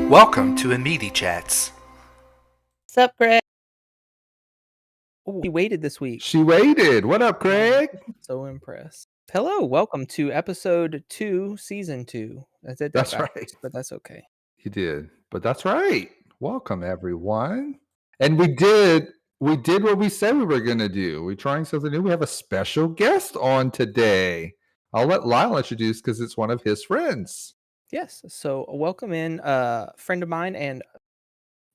Welcome to Amity Chats. What's up, Greg? Oh, he waited this week. She waited. What up, Craig? So impressed. Hello, welcome to episode 2, season 2. I did that That's backwards, right. but that's okay. You did, but that's right. Welcome, everyone. And we did what we said we were going to do. We're trying something new. We have a special guest on today. I'll let Lyle introduce because it's one of his friends. Yes, so welcome in a friend of mine and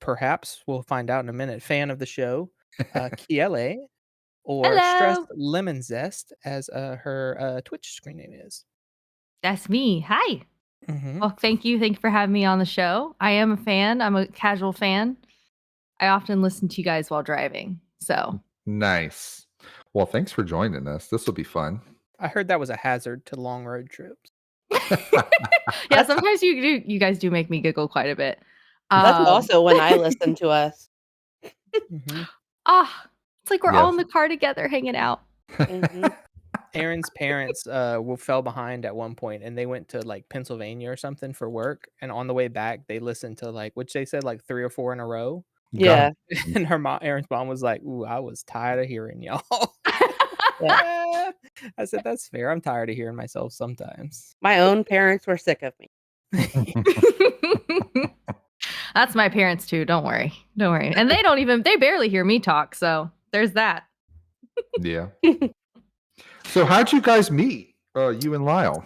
perhaps we'll find out in a minute, fan of the show, Kiele, or Hello. Stress Lemon Zest, as her Twitch screen name is. That's me. Hi. Mhm. Well, thank you. Thank you for having me on the show. I am a fan. I'm a casual fan. I often listen to you guys while driving. So Nice. Well, thanks for joining us. This will be fun. I heard that was a hazard to long road trips. yeah, sometimes you guys do make me giggle quite a bit. That's also when I listen to us. Mhm. It's like we're all in the car together hanging out. Mhm. Aaron's parents fell behind at one point, and they went to like Pennsylvania or something for work. And on the way back, they listened to which they said like 3 or 4 in a row. Yeah. And Aaron's mom was like, "Ooh, I was tired of hearing y'all." Yeah. I said, "That's fair. I'm tired of hearing myself sometimes." My own parents were sick of me. That's my parents too. Don't worry. And they barely hear me talk. So there's that. Yeah. So how'd you guys meet? You and Lyle?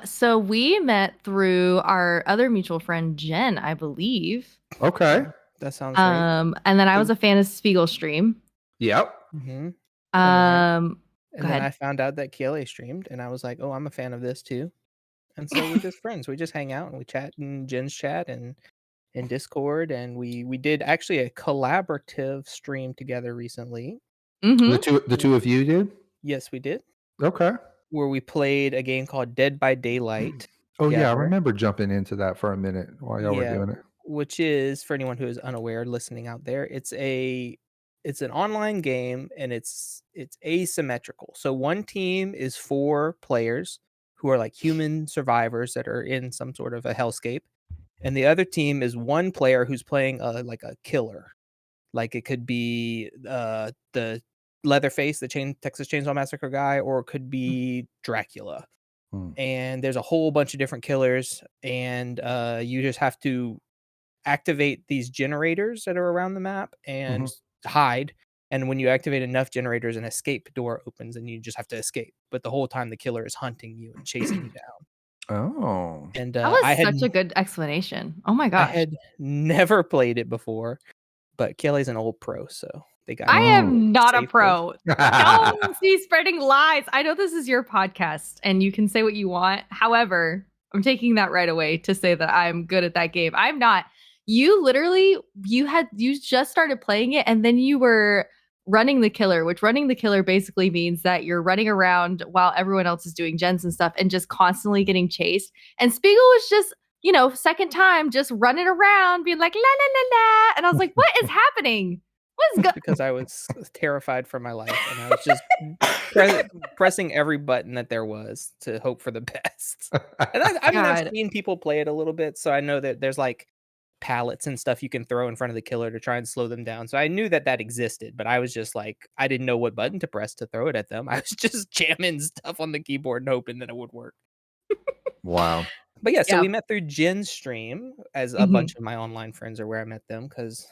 So we met through our other mutual friend, Jen, I believe. Okay. That sounds right. And then I was a fan of Spiegel stream. Yep. Mhm. Go And then ahead. I found out that Kiele streamed, and I was like, "Oh, I'm a fan of this too." And so we're just friends. We just hang out and we chat in Jen's chat and in Discord, and we did actually a collaborative stream together recently. Mm-hmm. The two of you did? Yes, we did. Okay. Where we played a game called Dead by Daylight. Oh yeah, I together. remember jumping into that for a minute while y'all were doing it. Which is, for anyone who is unaware listening out there, it's an online game, and it's asymmetrical. So one team is 4 players who are like human survivors that are in some sort of a hellscape, and the other team is 1 player who's playing like a killer. Like it could be the Leatherface, the Texas Chainsaw Massacre guy, or it could be Dracula. And there's a whole bunch of different killers, and you just have to activate these generators that are around the map and hide. And when you activate enough generators, an escape door opens, and you just have to escape. But the whole time, the killer is hunting you and chasing you down. Oh. And That was such a good explanation. Oh my gosh. I had never played it before, but Kelly's an old pro, so they got. I am not a safely. pro. Don't be spreading lies. I know this is your podcast and you can say what you want. However, I'm taking that right away to say that I'm good at that game. I'm not. You literally, you just started playing it and then you were running the killer, which running the killer basically means that you're running around while everyone else is doing gens and stuff and just constantly getting chased. And Spiegel was just, second time just running around being like, la, la, la, la. And I was like, what is happening? Because I was terrified for my life, and I was just pressing every button that there was to hope for the best. And I've seen people play it a little bit, so I know that there's like pallets and stuff you can throw in front of the killer to try and slow them down. So I knew that existed, but I was just like, I didn't know what button to press to throw it at them. I was just jamming stuff on the keyboard and hoping that it would work. Wow. But yeah, so we met through Jen's stream, as a bunch of my online friends are where I met them, because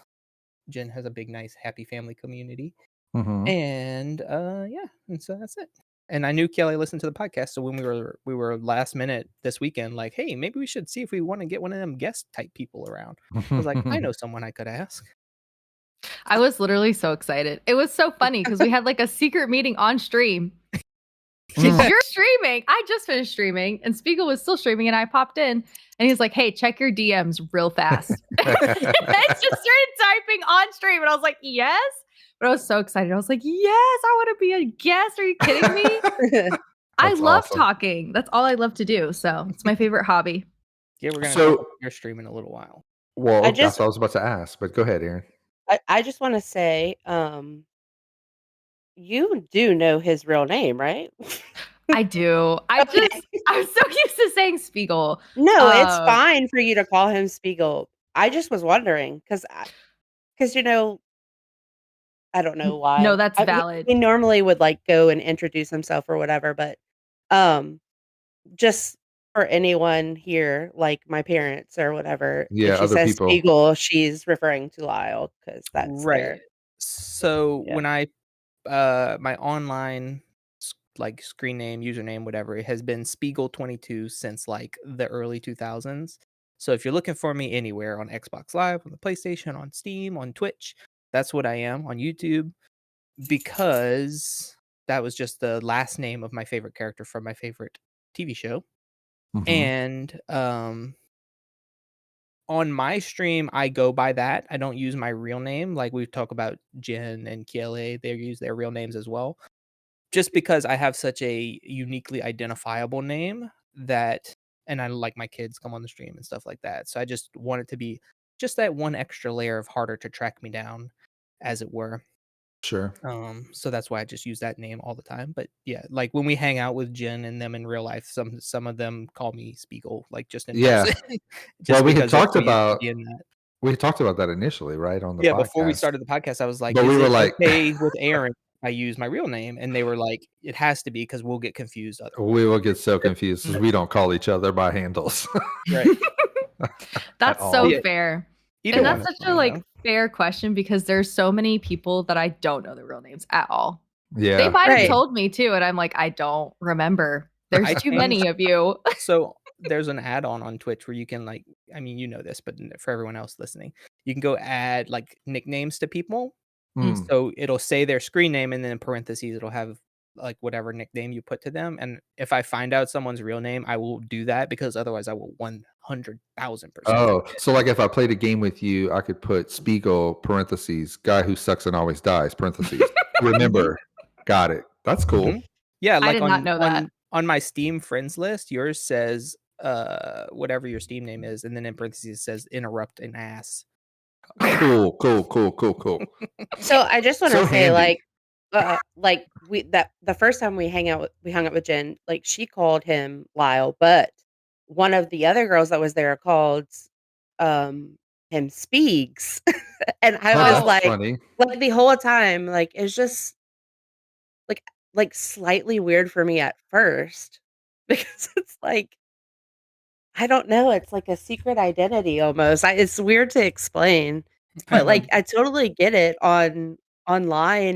Jen has a big, nice, happy family community. And and so that's it. And I knew Kelly listened to the podcast, so when we were last minute this weekend, like, hey, maybe we should see if we want to get one of them guest type people around. I was like, I know someone I could ask. I was literally so excited. It was so funny because we had like a secret meeting on stream. You're streaming. I just finished streaming, and Spiegel was still streaming, and I popped in, and he's like, "Hey, check your DMs real fast." I just started typing on stream, and I was like, "Yes." But I was so excited. I was like, yes, I want to be a guest. Are you kidding me? I love talking. That's all I love to do. So it's my favorite hobby. Yeah, we're going to talk about your stream in a little while. Well, that's what I was about to ask, but go ahead, Aaron. I just want to say, you do know his real name, right? I do. I'm so used to saying Spiegel. No, it's fine for you to call him Spiegel. I just was wondering because I don't know why. No, that's He valid. normally would like go and introduce himself or whatever, but just for anyone here, like my parents or whatever, Yeah, if she other says people. Spiegel, she's referring to Lyle because that's Right. their So Yeah. when I my online like screen name, username, whatever, it has been Spiegel22 since like the early 2000s. So if you're looking for me anywhere on Xbox Live, on the PlayStation, on Steam, on Twitch, that's what I am. On YouTube, because that was just the last name of my favorite character from my favorite TV show. Mhm. And on my stream, I go by that. I don't use my real name. Like we talk about Jen and Kiele, they use their real names as well. Just because I have such a uniquely identifiable name that, and I like my kids come on the stream and stuff like that. So I just want it to be just that one extra layer of harder to track me down, as it were. Sure. So that's why I just use that name all the time. But yeah, like when we hang out with Jen and them in real life, some of them call me Spiegel, like just in Yeah. person. Well, we had because they're talked so used to about seeing that. that initially, right, on the Yeah, before we podcast. started the podcast, I was like, But we "Is were it like okay with Aaron if I use my real name?" And they were like, "It has to be because we'll get confused otherwise." we will get so confused because we don't call each other by handles Right. That's all. so Yeah. fair. Either And one that's is such a fine, like though. fair question because there's so many people that I don't know their real names at all. They Yeah. might have Right. told me too, and I'm like, I don't remember. There's I too changed- many of you. So there's an add-on on Twitch where you can like, I mean, you know this, but for everyone else listening, you can go add like nicknames to people. Mm. So it'll say their screen name and then in parentheses it'll have like whatever nickname you put to them. And if I find out someone's real name, I will do that because otherwise I will 100,000%. Oh, forget. so like if I played a game with you, I could put Spiegel parentheses guy who sucks and always dies parentheses. Remember, got it. That's cool. Mhm. Yeah, like did not know that. on my Steam friends list, yours says whatever your Steam name is, and then in parentheses it says interrupt an ass. Cool. So I just want to So say, handy. like the first time we hung out with Jen, like she called him Lyle, but one of the other girls that was there called him Speegs, and I Oh, was that's like funny. the whole time, like it's just like slightly weird for me at first because it's like I don't know, it's like a secret identity almost. It's weird to explain, I but know. like I totally get it online,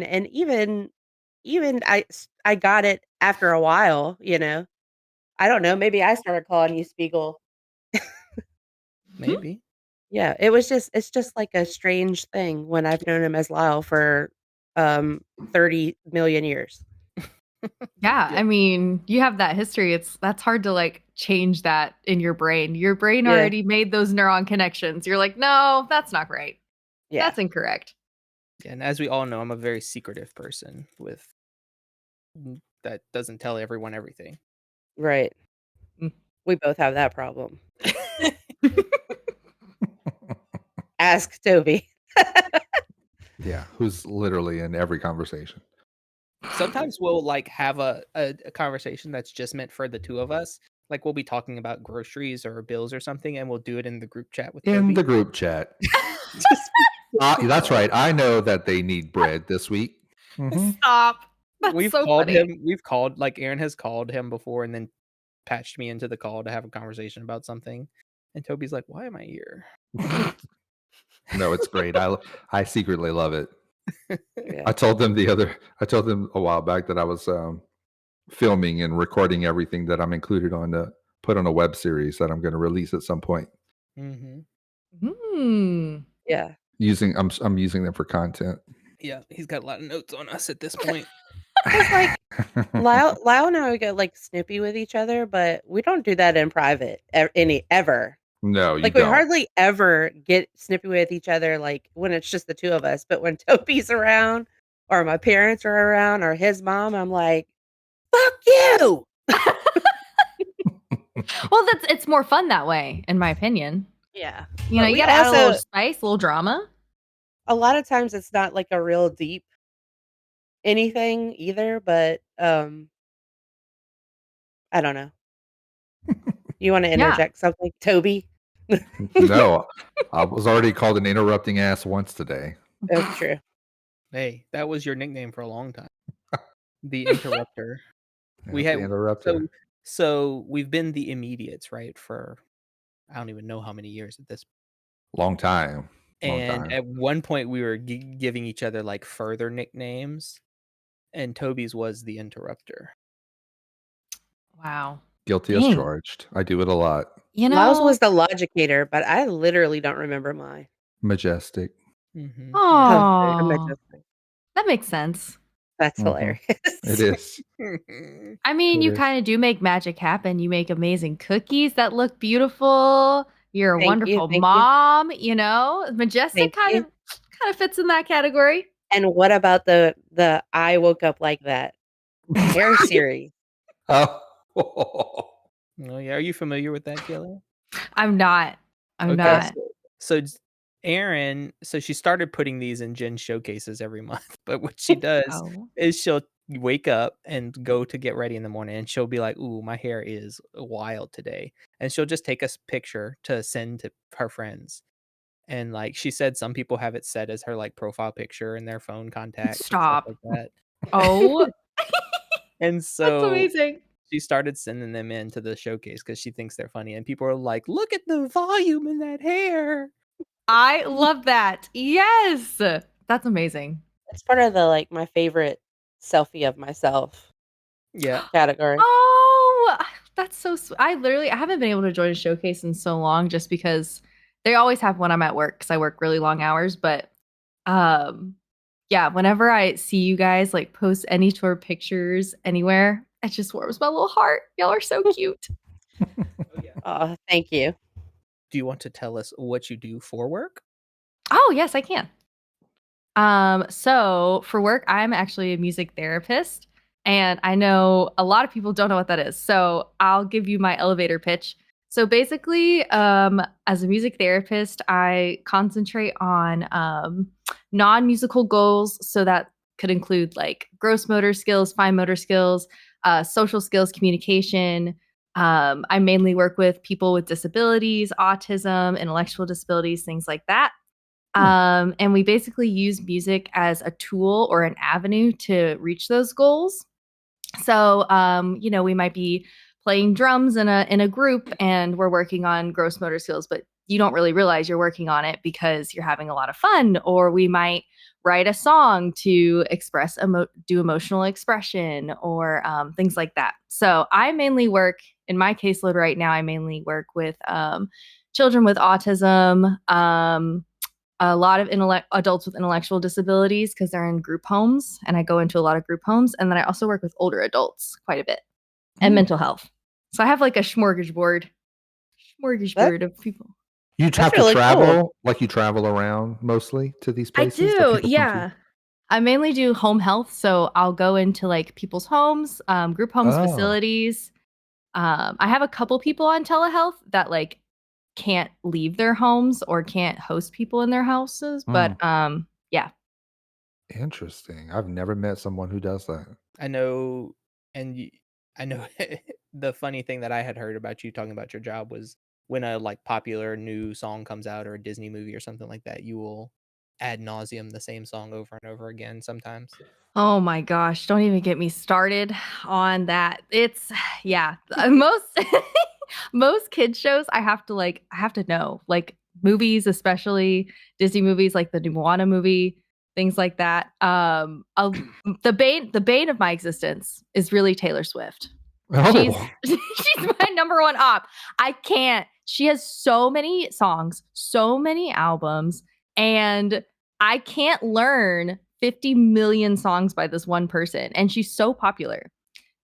and even I got it after a while, you know. I don't know, maybe I started calling you Spiegel. Maybe. Yeah, it's just like a strange thing when I've known him as Lyle for 30 million years. Yeah, I mean, you have that history. That's hard to like change that in your brain. Your brain Yeah. already made those neuron connections. You're like, no, that's not right. Yeah. That's incorrect. And as we all know, I'm a very secretive person that doesn't tell everyone everything. Right. Mm. We both have that problem. Ask Toby. Yeah, who's literally in every conversation. Sometimes we'll like have a conversation that's just meant for the two of us. Like we'll be talking about groceries or bills or something, and we'll do it in the group chat with In Toby. the group chat. Just- That's right. I know that they need bread this week. Mhm. Stop. That's we've so called funny. him. We've called like Aaron has called him before, and then patched me into the call to have a conversation about something. And Toby's like, "Why am I here?" No, it's great. I secretly love it. Yeah. I told them a while back that I was filming and recording everything that I'm included on to put on a web series that I'm going to release at some point. Mm-hmm. Yeah. I'm using them for content. Yeah, he's got a lot of notes on us at this point. It's like Lyle and I would get like snippy with each other, but we don't do that in private ever. No, you Like we don't. hardly ever get snippy with each other like when it's just the two of us. But when Toby's around or my parents are around or his mom, I'm like, fuck you. Well, it's more fun that way, in my opinion. Yeah. You know, But you we gotta add a little also- spice, a little drama. A lot of times it's not like a real deep anything either, but I don't know. You want to Yeah. interject something, Toby? No, I was already called an interrupting ass once today. That's true. Hey, that was your nickname for a long time. The Interrupter. We Yeah, had the interrupter. so we've been the immediates, right? For I don't even know how many years at this. Long time. Long And time. at one point, we were giving each other like further nicknames, and Toby's was the Interrupter. Wow. Guilty as Dang. charged. I do it a lot. You Miles know. was the Logicator, but I literally don't remember mine. Majestic. Mm-hmm. I'm Oh, majestic. that makes sense. That's Mhm. hilarious. It is. I mean, It you is. kind of do make magic happen. You make amazing cookies that look beautiful. You're a Thank you, wonderful thank you. mom. You know, majestic Thank you. kind of fits in that category. And what about the I woke up like that hair series? Oh. Oh yeah, are you familiar with that, Kiele? I'm not. I'm Okay. not. So Erin, so she started putting these in Jen showcases every month. But what she does Oh. is she'll wake up and go to get ready in the morning, and she'll be like, "Ooh, my hair is wild today," and she'll just take a picture to send to her friends. And like she said, some people have it set as her like profile picture in their phone contacts Stop. and stuff like that. Oh, And that's so amazing. she started sending them into the showcase because she thinks they're funny, and people are like, "Look at the volume in that hair." I love that. Yes. That's amazing. It's part of the my favorite selfie of myself Yeah. category. Oh, that's so sweet. I haven't been able to join a showcase in so long just because they always have when I'm at work because I work really long hours. But yeah, whenever I see you guys like post any tour pictures anywhere, it just warms my little heart. Y'all are so cute. Oh, thank you. Do you want to tell us what you do for work? Oh, yes, I can. So for work, I'm actually a music therapist, and I know a lot of people don't know what that is. So I'll give you my elevator pitch. So basically, as a music therapist, I concentrate on non-musical goals. So that could include like gross motor skills, fine motor skills, social skills, communication. I mainly work with people with disabilities, autism, intellectual disabilities, things like that. And we basically use music as a tool or an avenue to reach those goals. So, we might be playing drums in a group and we're working on gross motor skills, but you don't really realize you're working on it because you're having a lot of fun. Or we might write a song to express do emotional expression or things like that. So I mainly work in my caseload right now. I mainly work with children with autism, a lot of adults with intellectual disabilities because they're in group homes, and I go into a lot of group homes. And then I also work with older adults quite a bit and mental health. So I have like a smorgasbord of people. You have That's to really travel, cool. like you travel around mostly to these I places? that do, people come to? yeah. I mainly do home health, so I'll go into like people's homes, group homes, Oh. facilities. I have a couple people on telehealth that like can't leave their homes or can't host people in their houses, but yeah. Interesting. I've never met someone who does that. I know, I know the funny thing that I had heard about you talking about your job was when a like popular new song comes out or a Disney movie or something like that, you will ad nauseum the same song over and over again sometimes. Oh my gosh, don't even get me started on that. It's yeah, most kids shows I have to know. Like movies, especially Disney movies like the new Moana movie, things like that. The bane of my existence is really Taylor Swift. She's Oh. she's my number one op. I can't. She has so many songs, so many albums, and I can't learn 50 million songs by this one person. And she's so popular.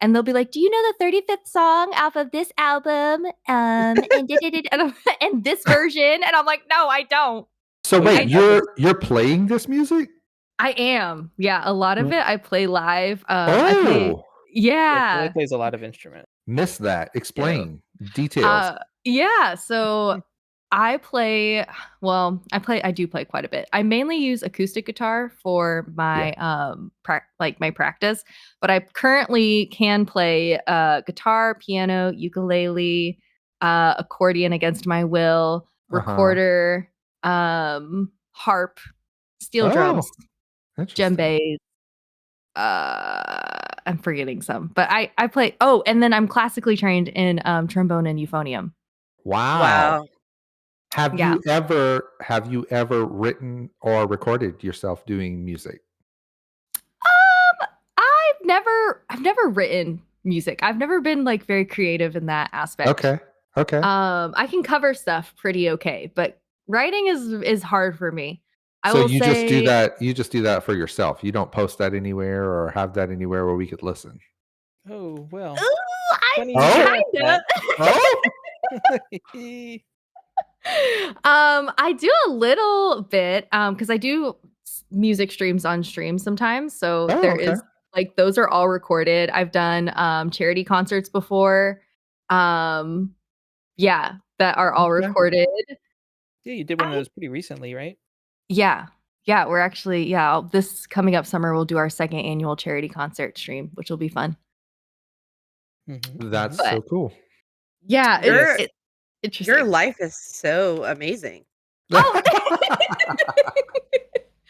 And they'll be like, "Do you know the 35th song off of this album? And this version?" And I'm like, "No, I don't." So Oh, yeah, wait, that was- you're playing this music? I am. Yeah, a lot of it I play live. I play Oh, yeah, Kiele yeah. plays a lot of instruments. missed that. Explain details. Yeah, so I do play quite a bit. I mainly use acoustic guitar for my my practice, but I currently can play guitar, piano, ukulele, accordion against my will, recorder, harp, steel drums, Oh, interesting. djembe. I'm forgetting some, but I play. Oh, and then I'm classically trained in trombone and euphonium. Wow. Wow. Have Yeah. you ever written or recorded yourself doing music? I've never written music. I've never been like very creative in that aspect. Okay. Okay. I can cover stuff pretty okay, but writing is hard for me. I So will you just do say, that for yourself. You don't post that anywhere or have that anywhere where we could listen. Oh, well. ooh, Funny I you should Oh? ask kind Oh? that. I do a little bit because I do music streams on stream sometimes. So Oh, there okay. is like those are all recorded. I've done charity concerts before. Yeah, that are all Okay. recorded. Yeah, you did one of I- those pretty recently, right? Yeah. Yeah, we're actually this coming up summer we'll do our second annual charity concert stream, which will be fun. That's But so cool. yeah, Your it's your interesting. life is so amazing. Oh,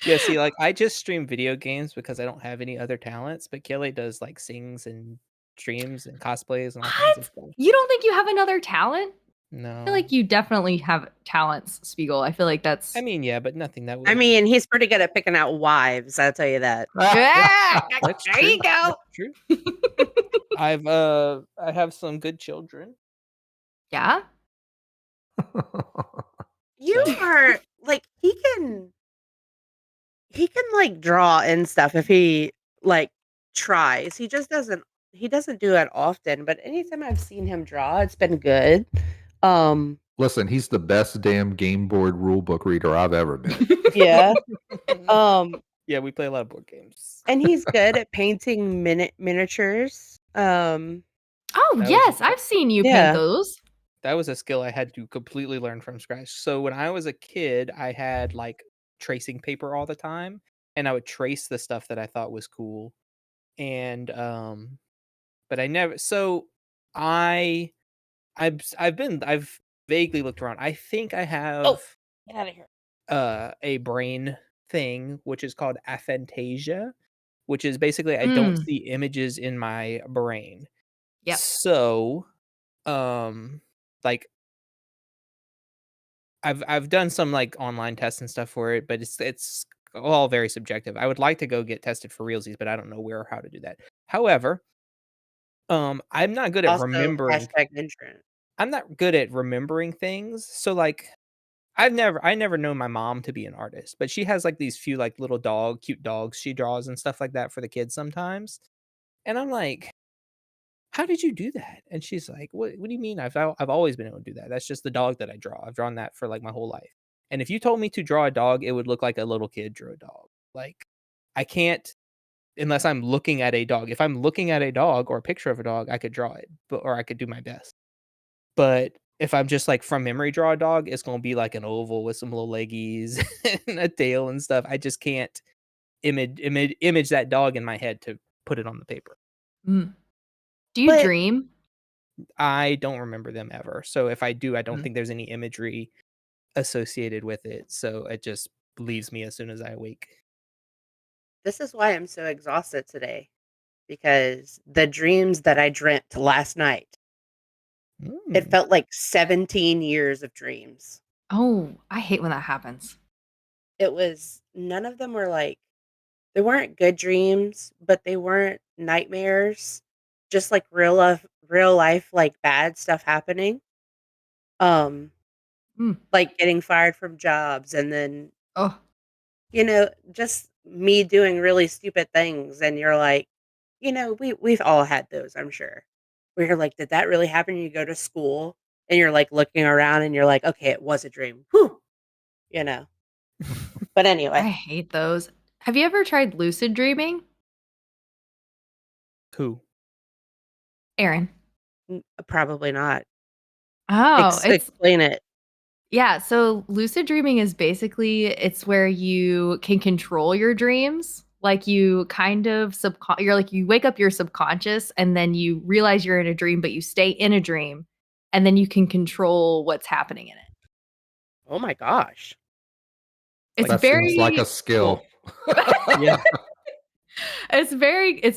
Yeah, see, like I just stream video games because I don't have any other talents, but Kiele does like sings and streams and cosplays and all kinds of what? stuff. You don't think you have another talent? I No. feel like you definitely have talents, Spiegel. I feel like that's I mean, yeah, but nothing that would. I mean, he's pretty good at picking out wives, I'll tell you that. yeah, That's there true. you go. That's true. I have some good children. Yeah. You So are like he can like draw and stuff if he like tries. He doesn't do it often, but anytime I've seen him draw, it's been good. Um Listen, he's the best damn game board rule book reader I've ever met. yeah. Um yeah, we play a lot of board games. and he's good at painting miniatures. Oh, That was yes, I've seen you paint Yeah. those. that was a skill I had to completely learn from scratch. So when I was a kid, I had like tracing paper all the time, and I would trace the stuff that I thought was cool. And but I never. So I I've vaguely looked around. I think I have Oh, get out of here. a brain thing which is called aphantasia, which is basically I don't Mm, see images in my brain. yep. So like I've done some like online tests and stuff for it, but it's all very subjective. I would like to go get tested for realsies, but I don't know where or how to do that. However, I'm not good at Also, remembering. hashtag insurance. I'm not good at remembering things. So like I never known my mom to be an artist, but she has like these few like little cute dogs she draws and stuff like that for the kids sometimes. And I'm like, how did you do that? And she's like, what do you mean? I've always been able to do that. That's just the dog that I draw. I've drawn that for like my whole life. And if you told me to draw a dog, it would look like a little kid drew a dog. Like I can't unless I'm looking at a dog. If I'm looking at a dog or a picture of a dog, I could draw it, or I could do my best. But if I'm just like from memory draw a dog, it's gonna be like an oval with some little leggies and a tail and stuff. I just can't image that dog in my head to put it on the paper. Mm. Do you But dream? I don't remember them ever. So if I do, I don't Mm. think there's any imagery associated with it. So it just leaves me as soon as I awake. this is why I'm so exhausted today because the dreams that I dreamt last night, it Mm. felt like 17 years of dreams. Oh, I hate when that happens. It was none of them were like they weren't good dreams, but they weren't nightmares. Just like real life like bad stuff happening. Um Mm. like getting fired from jobs and then Oh, just me doing really stupid things and you're like, we've all had those, I'm sure. Where you're like, did that really happen? You go to school and you're like looking around and you're like, okay, it was a dream. Whew. You know. But I anyway, hate those. Have you ever tried lucid dreaming, Who? Aaron? probably not. Oh, it's Explain it. Yeah, so lucid dreaming is basically it's where you can control your dreams. Like you kind of you're like you wake up your subconscious and then you realize you're in a dream, but you stay in a dream and then you can control what's happening in it. Oh my gosh. It's That seems like a very skill. Yeah. it's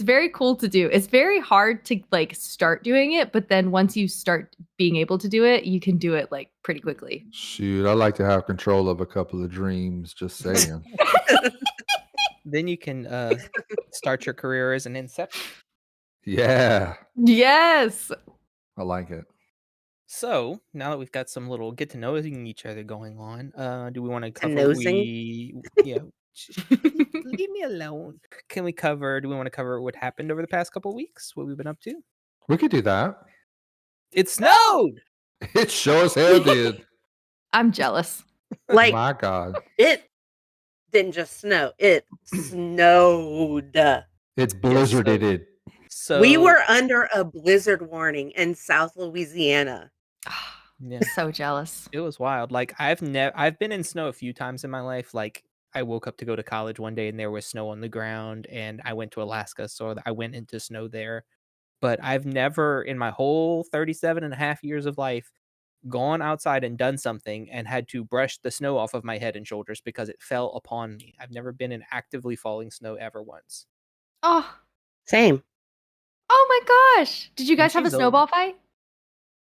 very cool to do. It's very hard to like start doing it, but then once you start being able to do it, you can do it like pretty quickly. Shoot, I like to have control of a couple of dreams. Just saying. Then you can start your career as an inception. Yeah, Yes. I like it. So now that we've got some little get to knowing each other going on, do we want to cover nosing? yeah. Leave me alone. Do we want to cover what happened over the past couple weeks? What we've been up to? We could do that. It snowed. It sure as hell did. I'm jealous. Like, My God. it didn't just snow. It snowed. It blizzarded it. So We were under a blizzard warning in South Louisiana. yeah, So jealous. it was wild. Like I've been in snow a few times in my life. Like I woke up to go to college one day and there was snow on the ground, and I went to Alaska, so I went into snow there. But I've never in my whole 37 and a half years of life gone outside and done something and had to brush the snow off of my head and shoulders because it fell upon me. I've never been in actively falling snow ever once. Oh, Same. oh my gosh. Did you guys have a she's old. snowball fight?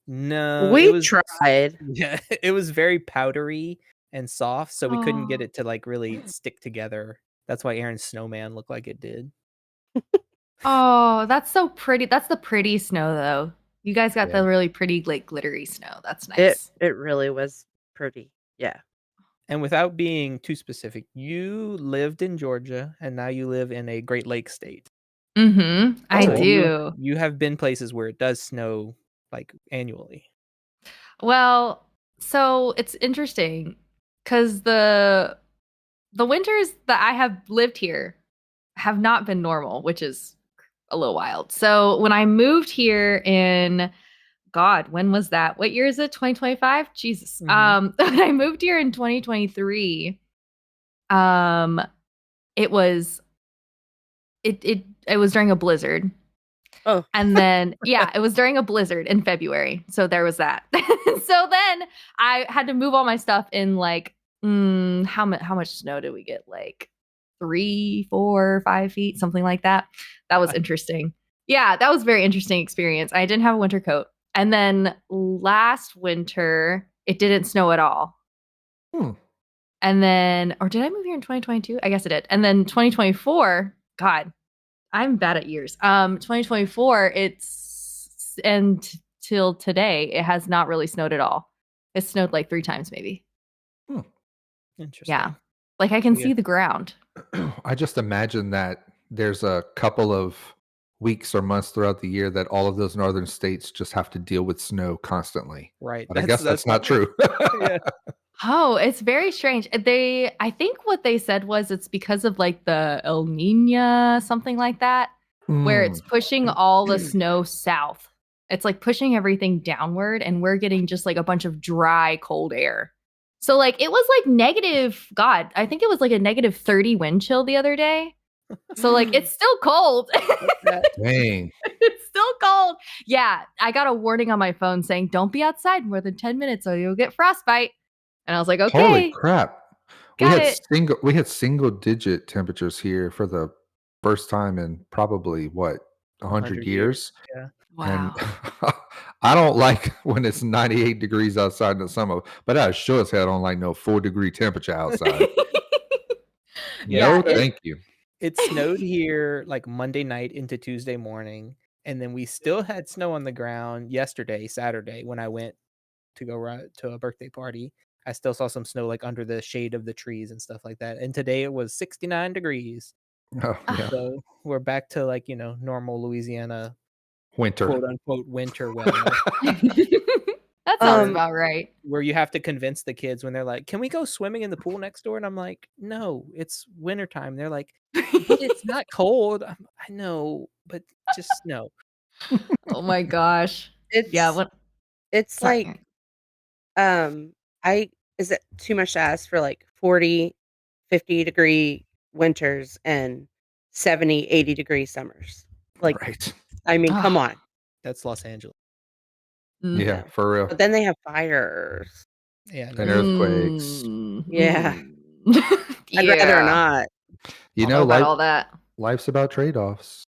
No, We it was tried. yeah, it was very powdery and soft, so we couldn't get Oh. it to like really stick together. That's why Aaron's snowman looked like it did. Oh, that's so pretty. That's the pretty snow though. You guys got Yeah. the really pretty like glittery snow. That's nice. It really was pretty. Yeah. And without being too specific, you lived in Georgia and now you live in a Great Lakes state. Mm-hmm. I Oh. do. You have been places where it does snow like annually. Well, so it's interesting because the winters that I have lived here have not been normal, which is a little wild. So when I moved here in God, when was that? What year is it? 2025? Jesus. Mhm. When I moved here in 2023, it was it was during a blizzard. Oh. And then, yeah, it was during a blizzard in February. So there was that. So then I had to move all my stuff in like, how much snow did we get? Like 3, 4, 5 feet, something like that. That was interesting. Yeah, that was a very interesting experience. I didn't have a winter coat. And then last winter, it didn't snow at all. And then, or did I move here in 2022? I guess I did. And then 2024, God, I'm bad at years. 2024, it's until today, it has not really snowed at all. It snowed like 3 times maybe. Interesting. Yeah. Like I can Yeah. see the ground. I just imagine that there's a couple of weeks or months throughout the year that all of those northern states just have to deal with snow constantly. Right. But I guess that's not true. Yeah. Oh, it's very strange. I think what they said was it's because of like the El Nino, something like that, where it's pushing all the snow south. It's like pushing everything downward, and we're getting just like a bunch of dry, cold air. So like it was like negative, God, I think it was like a negative 30 wind chill the other day. So like it's still cold. Dang. It's still cold. Yeah, I got a warning on my phone saying don't be outside more than 10 minutes or you'll get frostbite. And I was like, okay. Holy crap. Got it. We had single digit temperatures here for the first time in probably what, 100 years? Yeah. Wow. And I don't like when it's 98 degrees outside in the summer, but I sure as hell don't like no 4-degree temperature outside. Yeah, No, thank you. It snowed here like Monday night into Tuesday morning, and then we still had snow on the ground yesterday, Saturday, when I went to go to a birthday party. I still saw some snow like under the shade of the trees and stuff like that. And today it was 69 degrees. Oh, yeah. So we're back to like, normal Louisiana Winter. quote unquote winter weather. That sounds about right. Where you have to convince the kids when they're like, can we go swimming in the pool next door? And I'm like, no, it's wintertime. They're like, but it's not cold. I know, but just no. Oh my gosh. It's Yeah. it's Sorry. like I is it too much to ask for like 40, 50-degree winters and 70, 80-degree summers? Like, Right. I mean, come Ah, on. That's Los Angeles. Yeah, No. for real. But then they have fires. Yeah, And no. earthquakes. Yeah. I'd rather Yeah. not. You Don't know, know about all that. life's about trade-offs.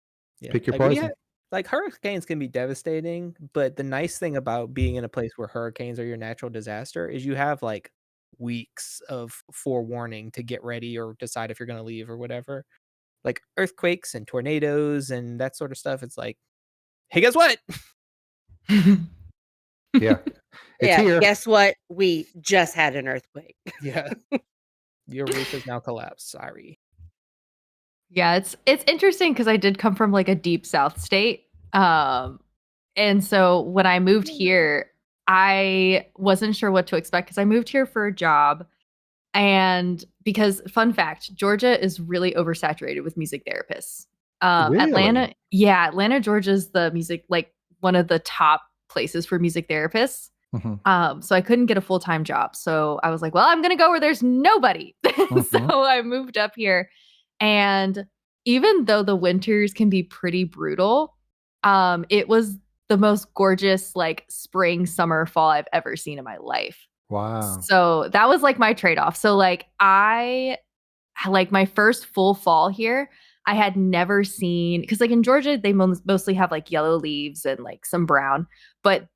Yeah, Pick your like we poison. have, like hurricanes can be devastating, but the nice thing about being in a place where hurricanes are your natural disaster is you have like weeks of forewarning to get ready or decide if you're going to leave or whatever. Like earthquakes and tornadoes and that sort of stuff. It's like, hey, guess what? Yeah. It's Yeah. here. Guess what? We just had an earthquake. Yeah, your roof has now collapsed. Sorry. Yeah, it's interesting because I did come from like a deep South state. And so when I moved here, I wasn't sure what to expect because I moved here for a job. And because, fun fact, Georgia is really oversaturated with music therapists. Atlanta, Really? yeah, Atlanta, Georgia's the music, like one of the top places for music therapists. Mhm. So I couldn't get a full-time job. So I was like, well, I'm gonna go where there's nobody. Mhm. So I moved up here. And even though the winters can be pretty brutal, it was the most gorgeous like spring, summer, fall I've ever seen in my life. Wow. So that was like my trade-off. So like I like my first full fall here, I had never seen because like in Georgia they mostly have like yellow leaves and like some brown, but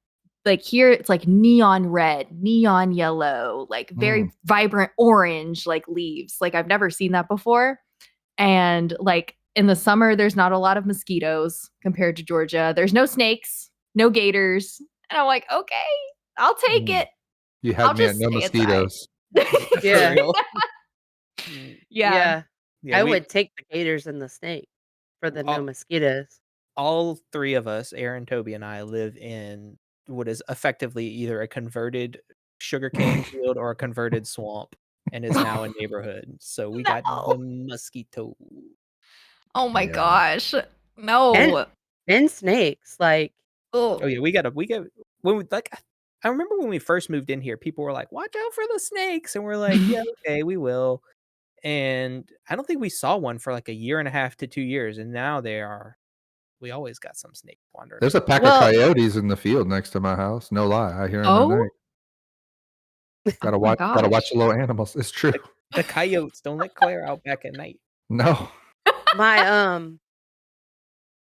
like here it's like neon red, neon yellow, like very vibrant orange like leaves. Like I've never seen that before. And like in the summer there's not a lot of mosquitoes compared to Georgia. There's no snakes, no gators. And I'm like, "Okay, I'll take Mm. it. You I'll had me at just no stay inside." mosquitoes. For Yeah. real. Yeah. Yeah. Yeah, I we would take the gators and the snake for the no all, mosquitoes. all three of us, Aaron, Toby, and I, live in what is effectively either a converted sugarcane field or a converted swamp, and is now a neighborhood. So we got No. the mosquito. Oh my Yeah. gosh. And No. and snakes. Like, Oh Oh. yeah, we get when we like. I remember when we first moved in here, people were like, "Watch out for the snakes," and we're like, "Yeah, okay, we will." And I don't think we saw one for like a year and a half to 2 years, and now they are. We always got some snakes wandering. There's a pack of well, coyotes in the field next to my house. No lie. I hear them at Oh, night. Gotta oh my watch gosh. the little animals. It's true. The coyotes don't let Claire out back at night. No. my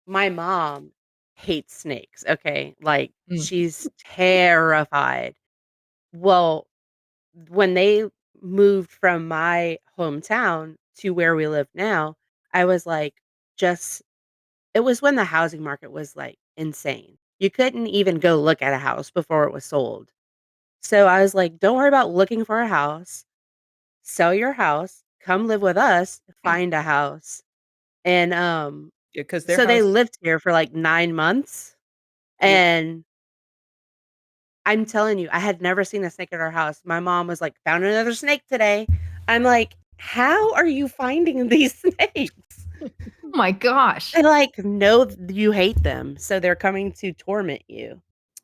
my mom hates snakes, okay? Like, Mm. she's terrified. Well, when they moved from my hometown to where we live now, I was like, just it was when the housing market was, like, insane. You couldn't even go look at a house before it was sold. So I was like, "Don't worry about looking for a house. Sell your house, come live with us, find a house." And, Yeah, because their so they house. lived here for, like, 9 months, Yep. and I'm telling you, I had never seen a snake at our house. My mom was like, "Found another snake today." I'm like, "How are you finding these snakes?" Oh my gosh. They, like, know you hate them, so they're coming to torment you.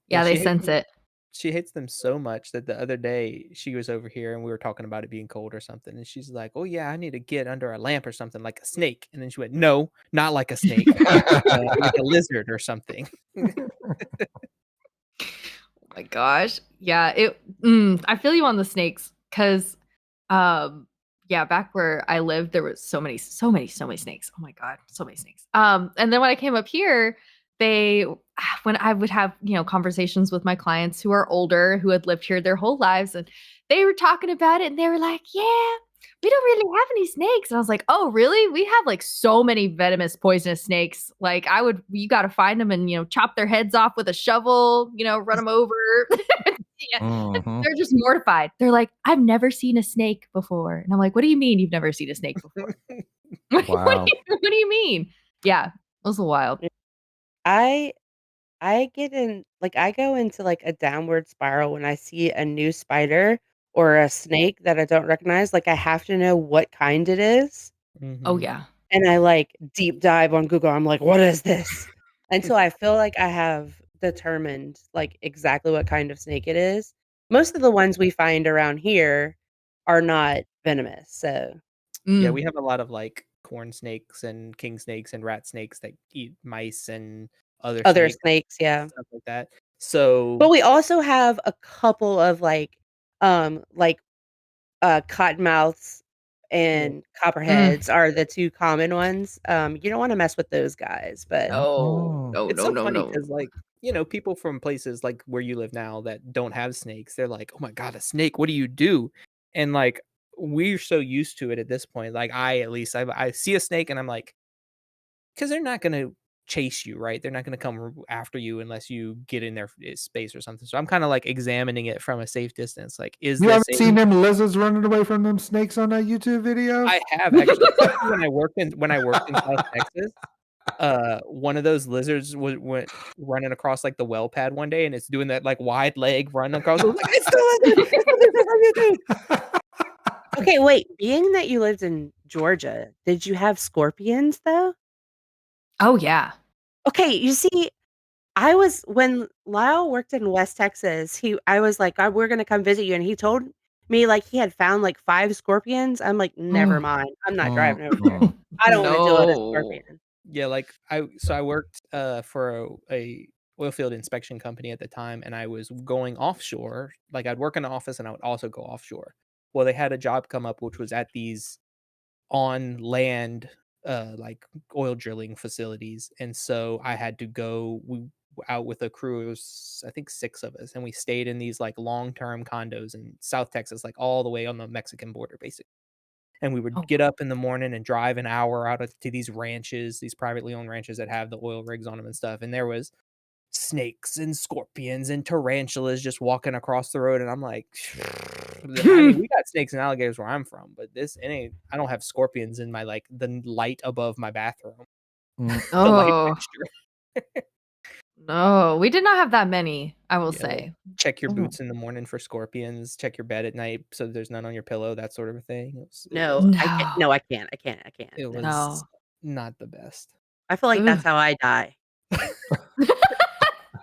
Yeah, they she hates sense them. it. She hates them so much that the other day she was over here and we were talking about it being cold or something, and she's like, "Oh yeah, I need to get under a lamp or something like a snake." And then she went, "No, not like a snake, like a lizard or something." Oh my gosh. Yeah, I feel you on the snakes because yeah, back where I lived there was so many snakes. Oh my god, so many snakes. And then when I came up here, they when I would have, conversations with my clients who are older who had lived here their whole lives, and they were talking about it and they were like, "Yeah, we don't really have any snakes." And I was like, "Oh, really? We have like so many venomous, poisonous snakes. Like you got to find them and, chop their heads off with a shovel, run them over." Yeah. Mhm. They're just mortified. They're like, "I've never seen a snake before." And I'm like, "What do you mean you've never seen a snake before?" Wow. What do you mean? Yeah, it was wild. I I get in like, I go into, like, a downward spiral when I see a new spider or a snake that I don't recognize, like, I have to know what kind it is, Oh, Mhm. yeah. and I, like, deep dive on Google, I'm like, "What is this?" Until I feel like I have determined, like, exactly what kind of snake it is, Most of the ones we find around here are not venomous, so Yeah, Mm. we have a lot of like corn snakes and king snakes and rat snakes that eat mice and other other snakes, snakes, yeah. stuff like that. So But we also have a couple of cottonmouths yeah. and copperheads are the 2 common ones. You don't wanna mess with those guys, but No. No, It's no, so no, funny no. because, like, people from places like where you live now that don't have snakes, they're like, "Oh my god, a snake! What do you do?" And like, we're so used to it at this point. Like, at least, I see a snake and I'm like, because they're not gonna chase you, right? They're not gonna come after you unless you get in their space or something. So I'm kind of like examining it from a safe distance. Like, is You this haven't a seen them lizards running away from them snakes on that YouTube video? I have actually, especially when I worked in South Texas. One of those lizards went running across like the well pad one day, and it's doing that like wide leg run across. I was like, it's the lizard! It's the lizard on YouTube! okay, wait, being that you lived in Georgia, did you have scorpions, though? Oh, yeah. Okay, you see, when Lyle worked in West Texas, I was like, we're gonna come visit you," and he told me, like, he had found, like, 5 scorpions. I'm like, "Never Oh. mind. I'm not Mm, driving over there. mm. I don't wanna deal with a No. scorpion." Yeah, like I worked for a oil field inspection company at the time, and I was going offshore. Like I'd work in the office, and I would also go offshore. Well, they had a job come up, which was at these on land like oil drilling facilities, and so I had to go out with a crew. It was, I think, 6 of us, and we stayed in these like long-term condos in South Texas, like all the way on the Mexican border basically. And we would Oh. get up in the morning and drive an hour to these ranches, these privately owned ranches that have the oil rigs on them and stuff, and there was snakes and scorpions and tarantulas just walking across the road, and I'm like, I mean, we got snakes and alligators where I'm from, but this it ain't. I don't have scorpions in my like the light above my bathroom, Mm. the light Oh, fixture. no. We did not have that many, I will Yeah, like, say. check your Mhm. boots in the morning for scorpions. Check your bed at night so there's none on your pillow. That sort of a thing. No, I can't. No. No, I can't. I can't. I can't. It No. was No. not the best. I feel like Ugh. that's how I die.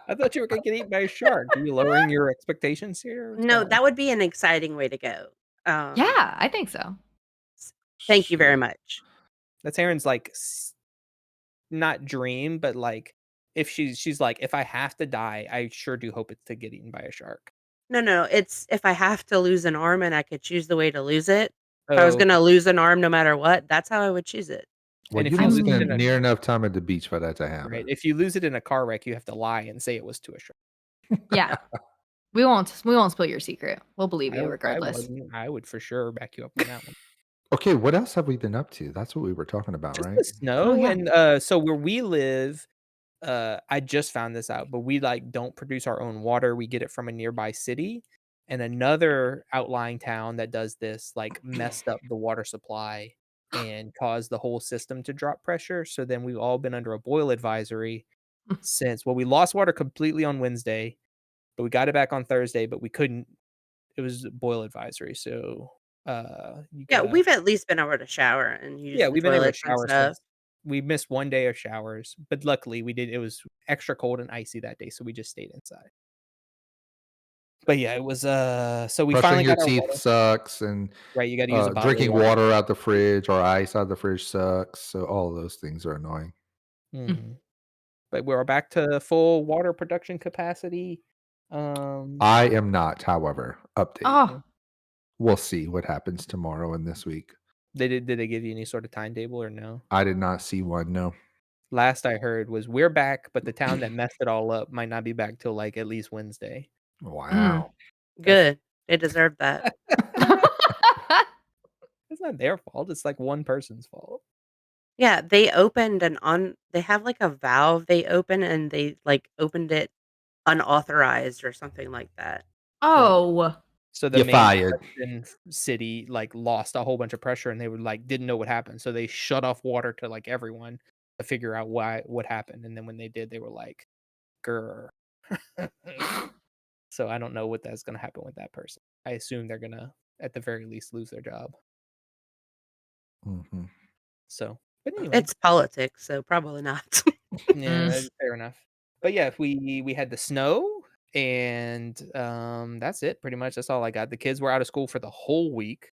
I thought you were gonna get eaten by a shark. Are you lowering your expectations here? What's No, going on? that would be an exciting way to go. Yeah, I think so. Thank you very Shit. much. That's Aaron's like not dream, but like if she's like, if I have to die, I sure do hope it's to get eaten by a shark. No, it's if I have to lose an arm and I could choose the way to lose it, if I was Oh, okay. gonna lose an arm no matter what, that's how I would choose it. Well, And you if you don't lose it spend in a near enough time at the beach for that to right, happen. if you lose it in a car wreck, you have to lie and say it was to a shark. Yeah. We won't spill your secret. We'll believe you I regardless. wouldn't. I would for sure back you up on that one. Okay, what else have we been up to? That's what we were talking about, Just right? the snow yeah. and so where we live, I just found this out, but we like don't produce our own water. We get it from a nearby city, and another outlying town that does this like messed up the water supply and caused the whole system to drop pressure. So then we've all been under a boil advisory since. Well, we lost water completely on Wednesday, but we got it back on Thursday, but we couldn't. It was a boil advisory, so you Yeah, gotta. we've at least been able to shower and use Yeah, the we've been able to toilets and shower stuff. since. We missed 1 day of showers, but luckily we did. It was extra cold and icy that day, so we just stayed inside. But yeah, it was, so we Brushing finally your got our teeth water. sucks, and Right, you gotta use a bottle of drinking water. water out the fridge or ice out the fridge sucks. So all of those things are annoying. Mhm. But we're back to full water production capacity. Um, I am not, however. Update. Oh, We'll see what happens tomorrow and this week. did they give you any sort of timetable or no? I did not see one. No. Last I heard was we're back, but the town that messed it all up might not be back till, like, at least Wednesday. Wow. That's Good. They deserve that. it's not their fault, it's, like, one person's fault. Yeah, they have, like, a valve they open and they, like, opened it unauthorized or something like that. Right. oh. So the You're main fired. production city, like, lost a whole bunch of pressure, and they were, like, didn't know what happened, so they shut off water to, like, everyone to figure out what happened, and then when they did, they were like, "Grr." So I don't know what that's gonna happen with that person. I assume they're gonna, at the very least, lose their job. Mhm. So, but anyway, It's politics, so probably not. yeah, Mm. fair enough. But yeah, if we had the snow, And that's it pretty much. That's all I got. The kids were out of school for the whole week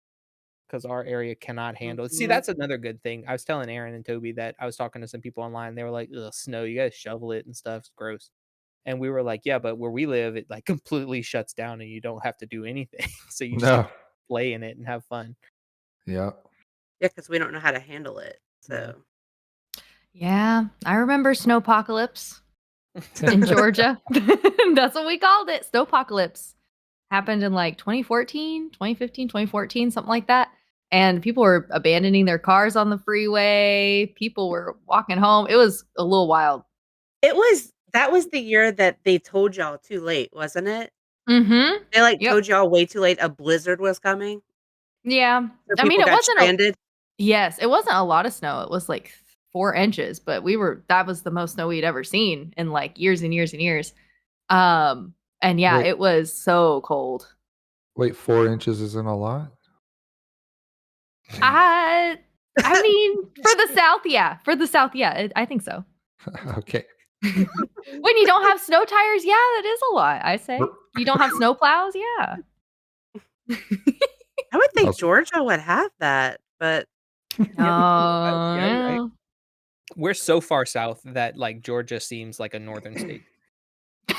because our area cannot handle it. See, Mhm. that's another good thing. I was telling Aaron and Toby that I was talking to some people online. They were like, ugh, snow, you guys shovel it and stuff. It's gross. And we were like, yeah, but where we live, it like completely shuts down and you don't have to do anything. So you just No. play in it and have fun. Yeah. Yeah, because we don't know how to handle it. Yeah. So Yeah, I remember Snowpocalypse in Georgia. That's what we called it. Snowpocalypse. Happened in like 2014, 2015, 2014, something like that. And people were abandoning their cars on the freeway. People were walking home. It was a little wild. that was the year that they told y'all too late, wasn't it? Mm-hmm. They like Yep. told y'all way too late a blizzard was coming. Yeah. So I mean, people it got wasn't stranded. yes, it wasn't a lot of snow. It was like 4 inches, but that was the most snow we'd ever seen in like years and years and years. And yeah, Wait. it was so cold. Wait, 4 inches isn't a lot? I mean, for the South, yeah. For the South, yeah, I think so. Okay. When you don't have snow tires, yeah, that is a lot, I say. You don't have snow plows, yeah. I would think Also- Georgia would have that, but Oh, We're so far south that like Georgia seems like a northern state.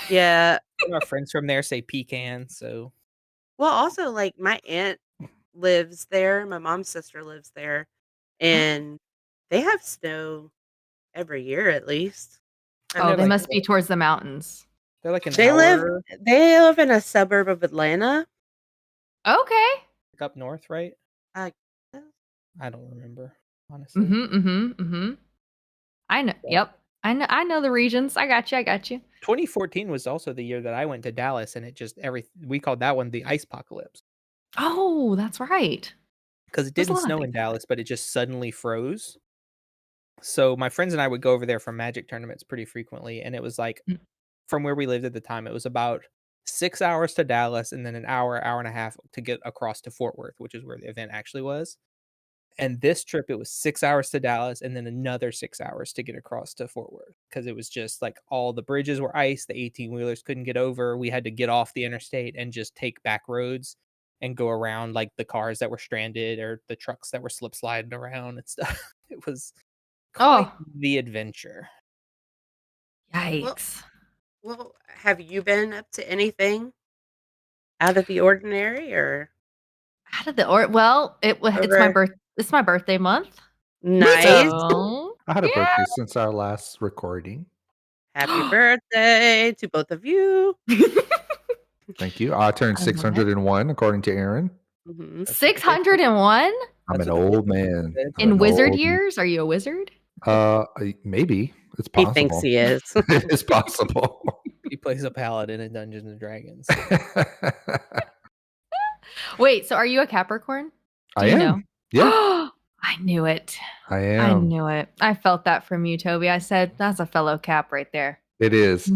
yeah. And our friends from there say pecan, so Well, also like my aunt lives there. My mom's sister lives there, and they have snow every year at least. I oh, mean, they like- must be towards the mountains. they're like an They hour live in a suburb of Atlanta. Okay. up north, right? Uh, I don't remember, honestly. I know. Yep. I know the regions. I got you. 2014 was also the year that I went to Dallas, and it just we called that one the ice apocalypse Oh, that's right. because it There's a didn't lot of snow things in like that. Dallas, but it just suddenly froze. So my friends and I would go over there for magic tournaments pretty frequently, and it was like Mm. from where we lived at the time, it was about 6 hours to Dallas, and then an hour and a half to get across to Fort Worth, which is where the event actually was. And this trip, it was 6 hours to Dallas and then another 6 hours to get across to Fort Worth because it was just like all the bridges were ice. The 18-wheelers couldn't get over. We had to get off the interstate and just take back roads and go around like the cars that were stranded or the trucks that were slip sliding around and stuff. It was quite the adventure. Yikes. well, have you been up to anything out of the ordinary or Out of the well, Over- it's my birthday month. nice? So, I had a yeah. birthday since our last recording. Happy birthday to both of you. Thank you. I turned I love it. 601 according to Aaron. Mhm. 601 I'm That's an what the old Facebook man. said. I'm in an wizard old- years? Are you a wizard? Maybe it's He possible. thinks he is. It is possible. He plays a paladin in Dungeons and Dragons. Wait, so are you a Capricorn? I you am. know? Yeah, I knew it. I I am. knew it. I felt that from you, Toby. I said, that's a fellow Cap right there. It is.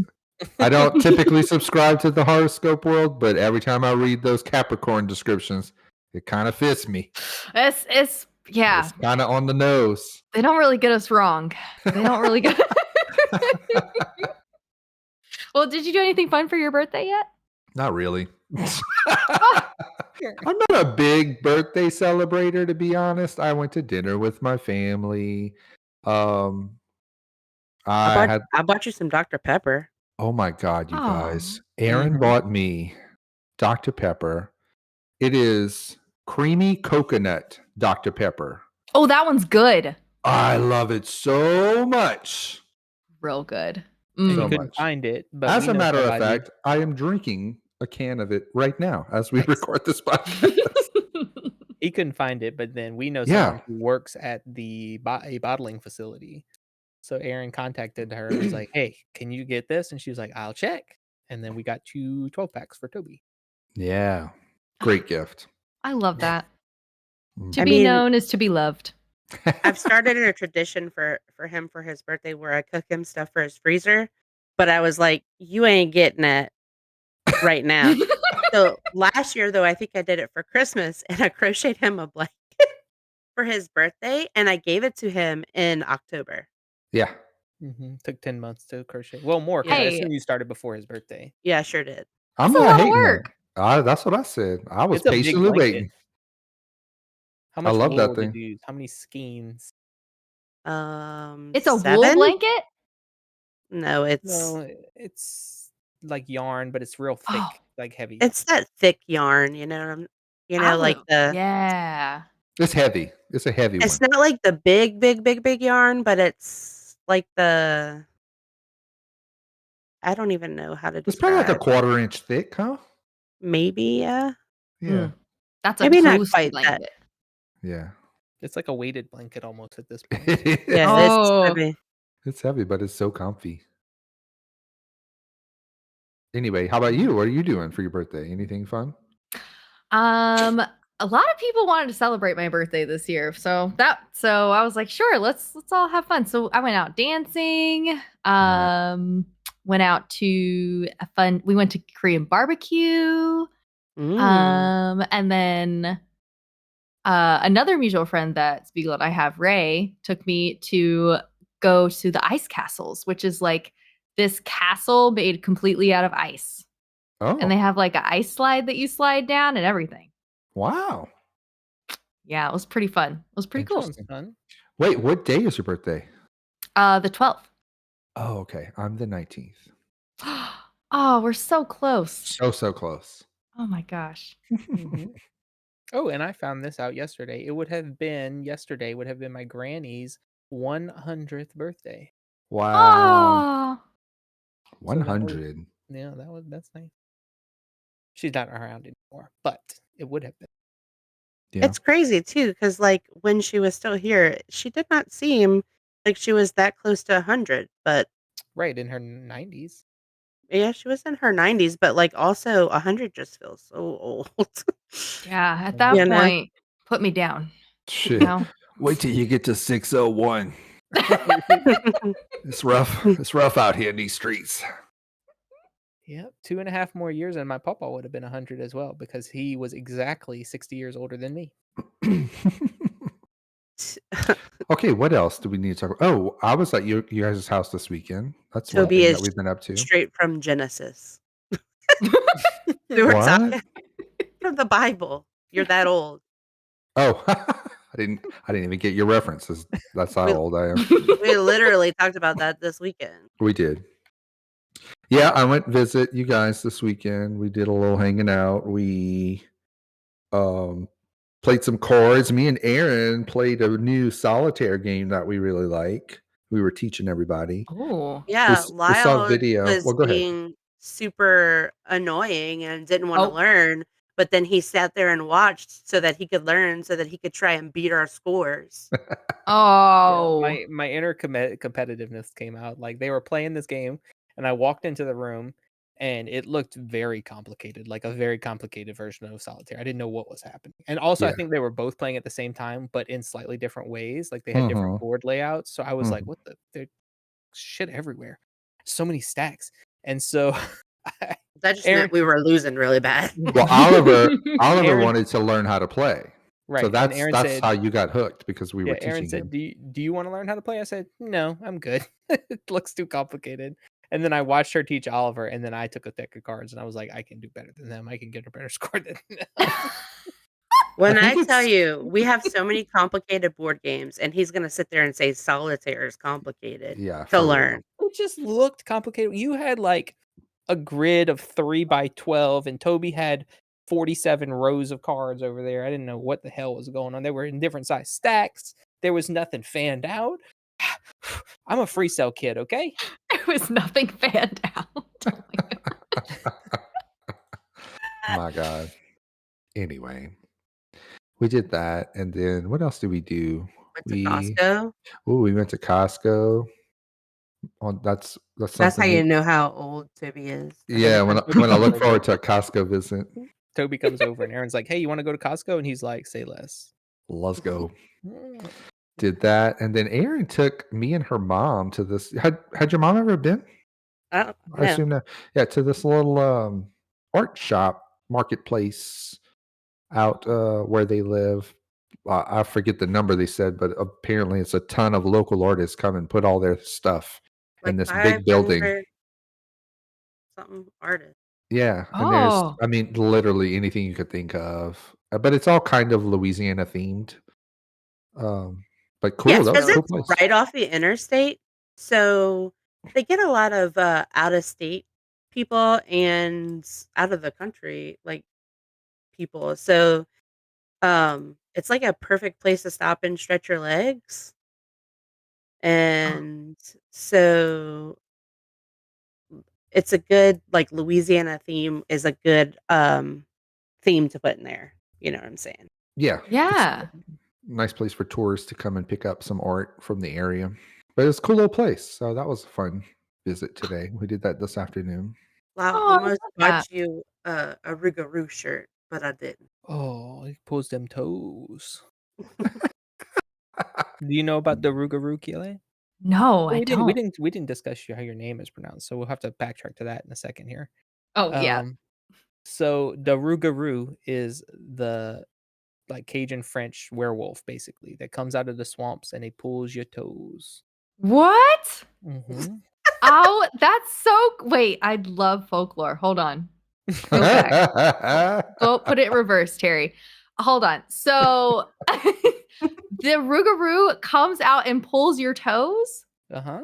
I don't typically subscribe to the horoscope world, but every time I read those Capricorn descriptions, it kind of fits me. It's yeah. It's kind of on the nose. They don't really get us wrong. They don't really get. Well, did you do anything fun for your birthday yet? Not really. I'm not a big birthday celebrator, to be honest. I went to dinner with my family. I had. I bought you some Dr. Pepper. Oh my God, you guys! Aw. Aaron Mhm. bought me Dr. Pepper. It is creamy coconut Dr. Pepper. Oh, that one's good. I love it so much. Real good. And you So couldn't much. find it. But As we a know matter of somebody- fact, I am drinking a can of it right now as we Nice. record this podcast. he couldn't find it, but then we know Yeah. someone who works at a bottling facility. So Aaron contacted her and was like, "Hey, can you get this?" And she was like, "I'll check." And then we got 2 12-packs for Toby. Yeah. Great gift. I love that. Mm. To I be mean- known is to be loved. I've started a tradition for him for his birthday where I cook him stuff for his freezer, but I was like, you ain't getting it right now. So last year, though, I think I did it for Christmas, and I crocheted him a blanket for his birthday, and I gave it to him in October. Yeah. Took 10 months to crochet. Well, more because I Hey. assume you started before his birthday. Yeah, I sure did. I'm That's a not lot of hating work. that. That's what I said. I was It's a big patiently blanket. waiting. How I much love that wool did thing. you use? How many skeins? It's a wool 7? blanket? No, it's No, it's like yarn, but it's real thick, Oh. like heavy. it's that thick yarn, you know, I like would the yeah. It's heavy. It's a heavy it's one. not like the big yarn, but it's like I don't even know how to It's probably like a describe. 1/4 inch thick, huh? Maybe, yeah. Yeah. That's a Maybe not cozy quite that. blanket. Yeah. It's like a weighted blanket almost at this point. Yeah, It's it's Oh. heavy. heavy, but it's so comfy. Anyway, how about you? What are you doing for your birthday? Anything fun? A lot of people wanted to celebrate my birthday this year. So I was like, sure, let's all have fun. So I went out dancing. Went out to we went to Korean barbecue. And then another mutual friend that Spiegel and I have, Ray, took me to go to the ice castles, which is like this castle made completely out of ice. Oh, And they have like an ice slide that you slide down and everything. wow. Yeah, it was pretty fun. It was pretty cool. Interesting. Fun. Wait, what day is your birthday? The 12th. Oh, okay. I'm the 19th. Oh, we're so close. So close. Oh my gosh. Oh, and I found this out yesterday. Yesterday would have been my granny's 100th birthday. Wow. Oh, 100. Yeah, that's nice. She's not around anymore, but it would have been. Yeah. It's crazy too, because like when she was still here, she did not seem like she was that close to 100. But Right, in her 90s. yeah, she was in her 90s, but like also 100 just feels so old. yeah. At that You know? point, put me down. Shit. No. Wait till you get to 601. It's rough. It's rough out here in these streets. Yep, 2.5 more years, and my papa would have been 100 as well because he was exactly 60 years older than me. Okay, what else do we need to talk about? Oh, I was at you guys' house this weekend. That's one Toby thing is that we've been up to. straight from Genesis. We were What? talking from the Bible. You're that old. Oh, I didn't even get your references. That's how We- old I am. We literally talked about that this weekend. We did. Yeah, I went visit you guys this weekend. We did a little hanging out. We played some cards. Me and Aaron played a new solitaire game that we really like. We were teaching everybody. Oh. Yeah, We saw a Lyle video. was Well, go ahead. being super annoying and didn't want to Oh. learn, but then he sat there and watched so that he could learn, so that he could try and beat our scores. Oh. My inner competitiveness came out. Like they were playing this game, and I walked into the room, and it looked very complicated, like a very complicated version of solitaire. I didn't know what was happening, and also I Yeah. think they were both playing at the same time, but in slightly different ways. Like they had different board layouts. So I was like, "What the? There's shit everywhere, so many stacks." And so That just Aaron- meant we were losing really bad. Well, Oliver Aaron- wanted to learn how to play. right. So and Aaron that's said, how you got hooked, because we were Aaron teaching said, him. Do you want to learn how to play? I said, no, I'm good. It looks too complicated. And then I watched her teach Oliver, and then I took a deck of cards, and I was like, I can do better than them. I can get a better score than them. When I I think tell it's- you, we have so many complicated board games, and he's going to sit there and say solitaire is complicated Yeah, to for real. learn. It just looked complicated. You had like a grid of 3x12, and Toby had 47 rows of cards over there. I didn't know what the hell was going on. They were in different size stacks. There was nothing fanned out. I'm a free cell kid, okay? There was nothing fanned out. Oh my God. My God. Anyway, we did that, and then what else did we do? Went to Costco. We went to Costco. Oh, that's That's something. how you know how old Toby is. Yeah, when I look forward to a Costco visit. Toby comes over, and Aaron's like, hey, you want to go to Costco? And he's like, say less. Let's go. Did that, and then Aaron took me and her mom to this. Had your mom ever been? I I assume that. Yeah, to this little art shop marketplace out where they live. I forget the number they said, but apparently it's a ton of local artists come and put all their stuff in this big 500 building. something artists. Yeah, and there's, Oh. I mean, literally anything you could think of, but it's all kind of Louisiana themed. But cool, Yes, that was because a cool it's place. right off the interstate, so they get a lot of, out-of-state people and out of the country, like, people, so, it's like a perfect place to stop and stretch your legs, and so it's a good, like, Louisiana theme is a good, theme to put in there, you know what I'm saying? Yeah, it's Yeah. a nice place for tourists to come and pick up some art from the area. But it's a cool little place, so that was a fun visit today. We did that this afternoon. Wow, I Oh, I almost love that. bought you a Rougarou shirt, but I didn't. Oh, he pulls them toes. Do you know about the Rougarou, Kiele? No, Oh, I we didn't. We don't. didn't. We didn't discuss how your name is pronounced, so we'll have to backtrack to that in a second here. Oh, yeah. So the Rougarou is the like Cajun French werewolf, basically, that comes out of the swamps and he pulls your toes. What? Mm-hmm. Oh, that's so wait, I love folklore. Hold on. Go back. Go put it in reverse, Terry. Hold on. So the Rougarou comes out and pulls your toes? Uh-huh.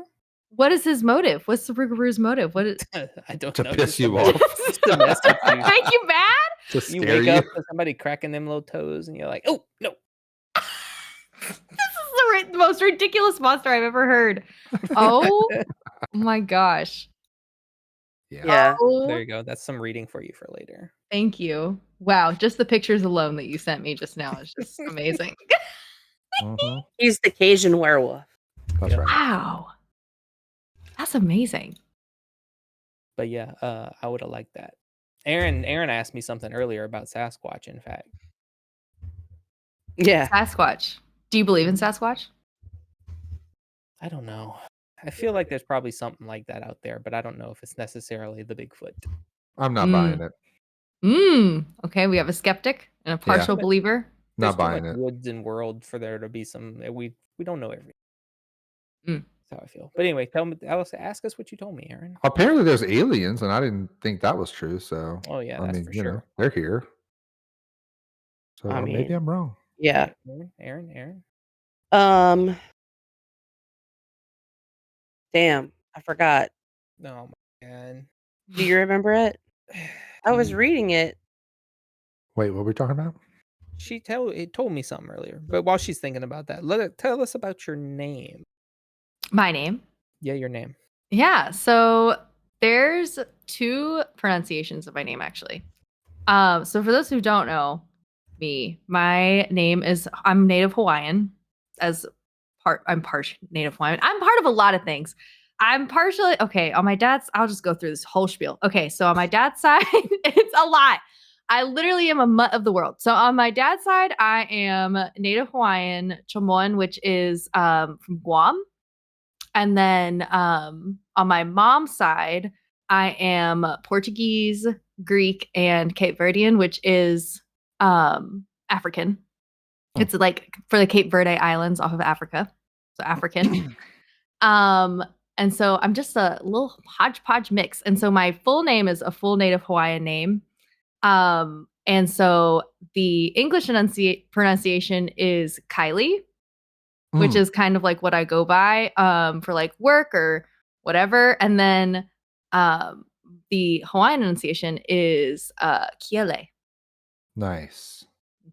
What is his motive? What's the Rougarou's motive? What is I don't To know. piss just you to off. just to mess with you. Make you mad? To You scare wake you. up to somebody cracking them little toes, and you're like, "Oh no!" This is the most ridiculous monster I've ever heard. Oh my gosh. Yeah. Yeah. Oh, There you go. That's some reading for you for later. thank you. Wow, just the pictures alone that you sent me just now is just amazing. Mhm. He's the Cajun werewolf. That's Yep. right. Wow. That's amazing. But yeah, I would have liked that. Aaron asked me something earlier about Sasquatch. In fact, Yeah. Sasquatch. Do you believe in Sasquatch? I don't know. I feel like there's probably something like that out there, but I don't know if it's necessarily the Bigfoot. I'm not buying it. Okay, we have a skeptic and a partial believer. There's Not too buying much it. woods and world for there to be some. We don't know everything. Mm. That's how I feel. But anyway, tell me, Alice, ask us what you told me, Aaron. Apparently, there's aliens, and I didn't think that was true. So, Oh yeah, I that's mean, for you know, sure. they're here. So I maybe mean, I'm wrong. yeah. Aaron. Um, damn, I forgot. Oh my god. Do you remember it? I was You- reading it. Wait, what were we talking about? It told me something earlier, but while she's thinking about that, tell us about your name. My name. Yeah, your name. Yeah, so there's two pronunciations of my name actually. So for those who don't know me, my name is I'm Native Hawaiian I'm partial Native Hawaiian. I'm part of a lot of things. I'm partially okay, on my dad's I'll just go through this whole spiel. Okay, so on my dad's side, it's a lot. I literally am a mutt of the world. So on my dad's side, I am Native Hawaiian Chamon, which is from Guam. And then on my mom's side, I am Portuguese, Greek, and Cape Verdean, which is African. It's like for the Cape Verde Islands off of Africa. So African. And so I'm just a little hodgepodge mix. And so my full name is a full Native Hawaiian name. And so the English pronunciation is Kylie, which is kind of like what I go by for like work or whatever. And then the Hawaiian enunciation is Kiele. Nice.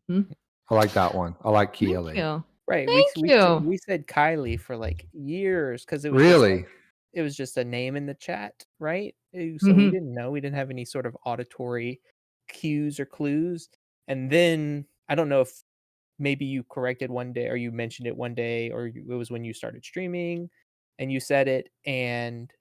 Mhm. I like that one. I like Kiele. Thank you. Right. Thank you. We said Kylie for like years because it was Really? it was just a name in the chat, right? So we Mhm. didn't know. We didn't have any sort of auditory cues or clues. And then I don't know if maybe you corrected one day or you mentioned it one day or it was when you started streaming and you said it and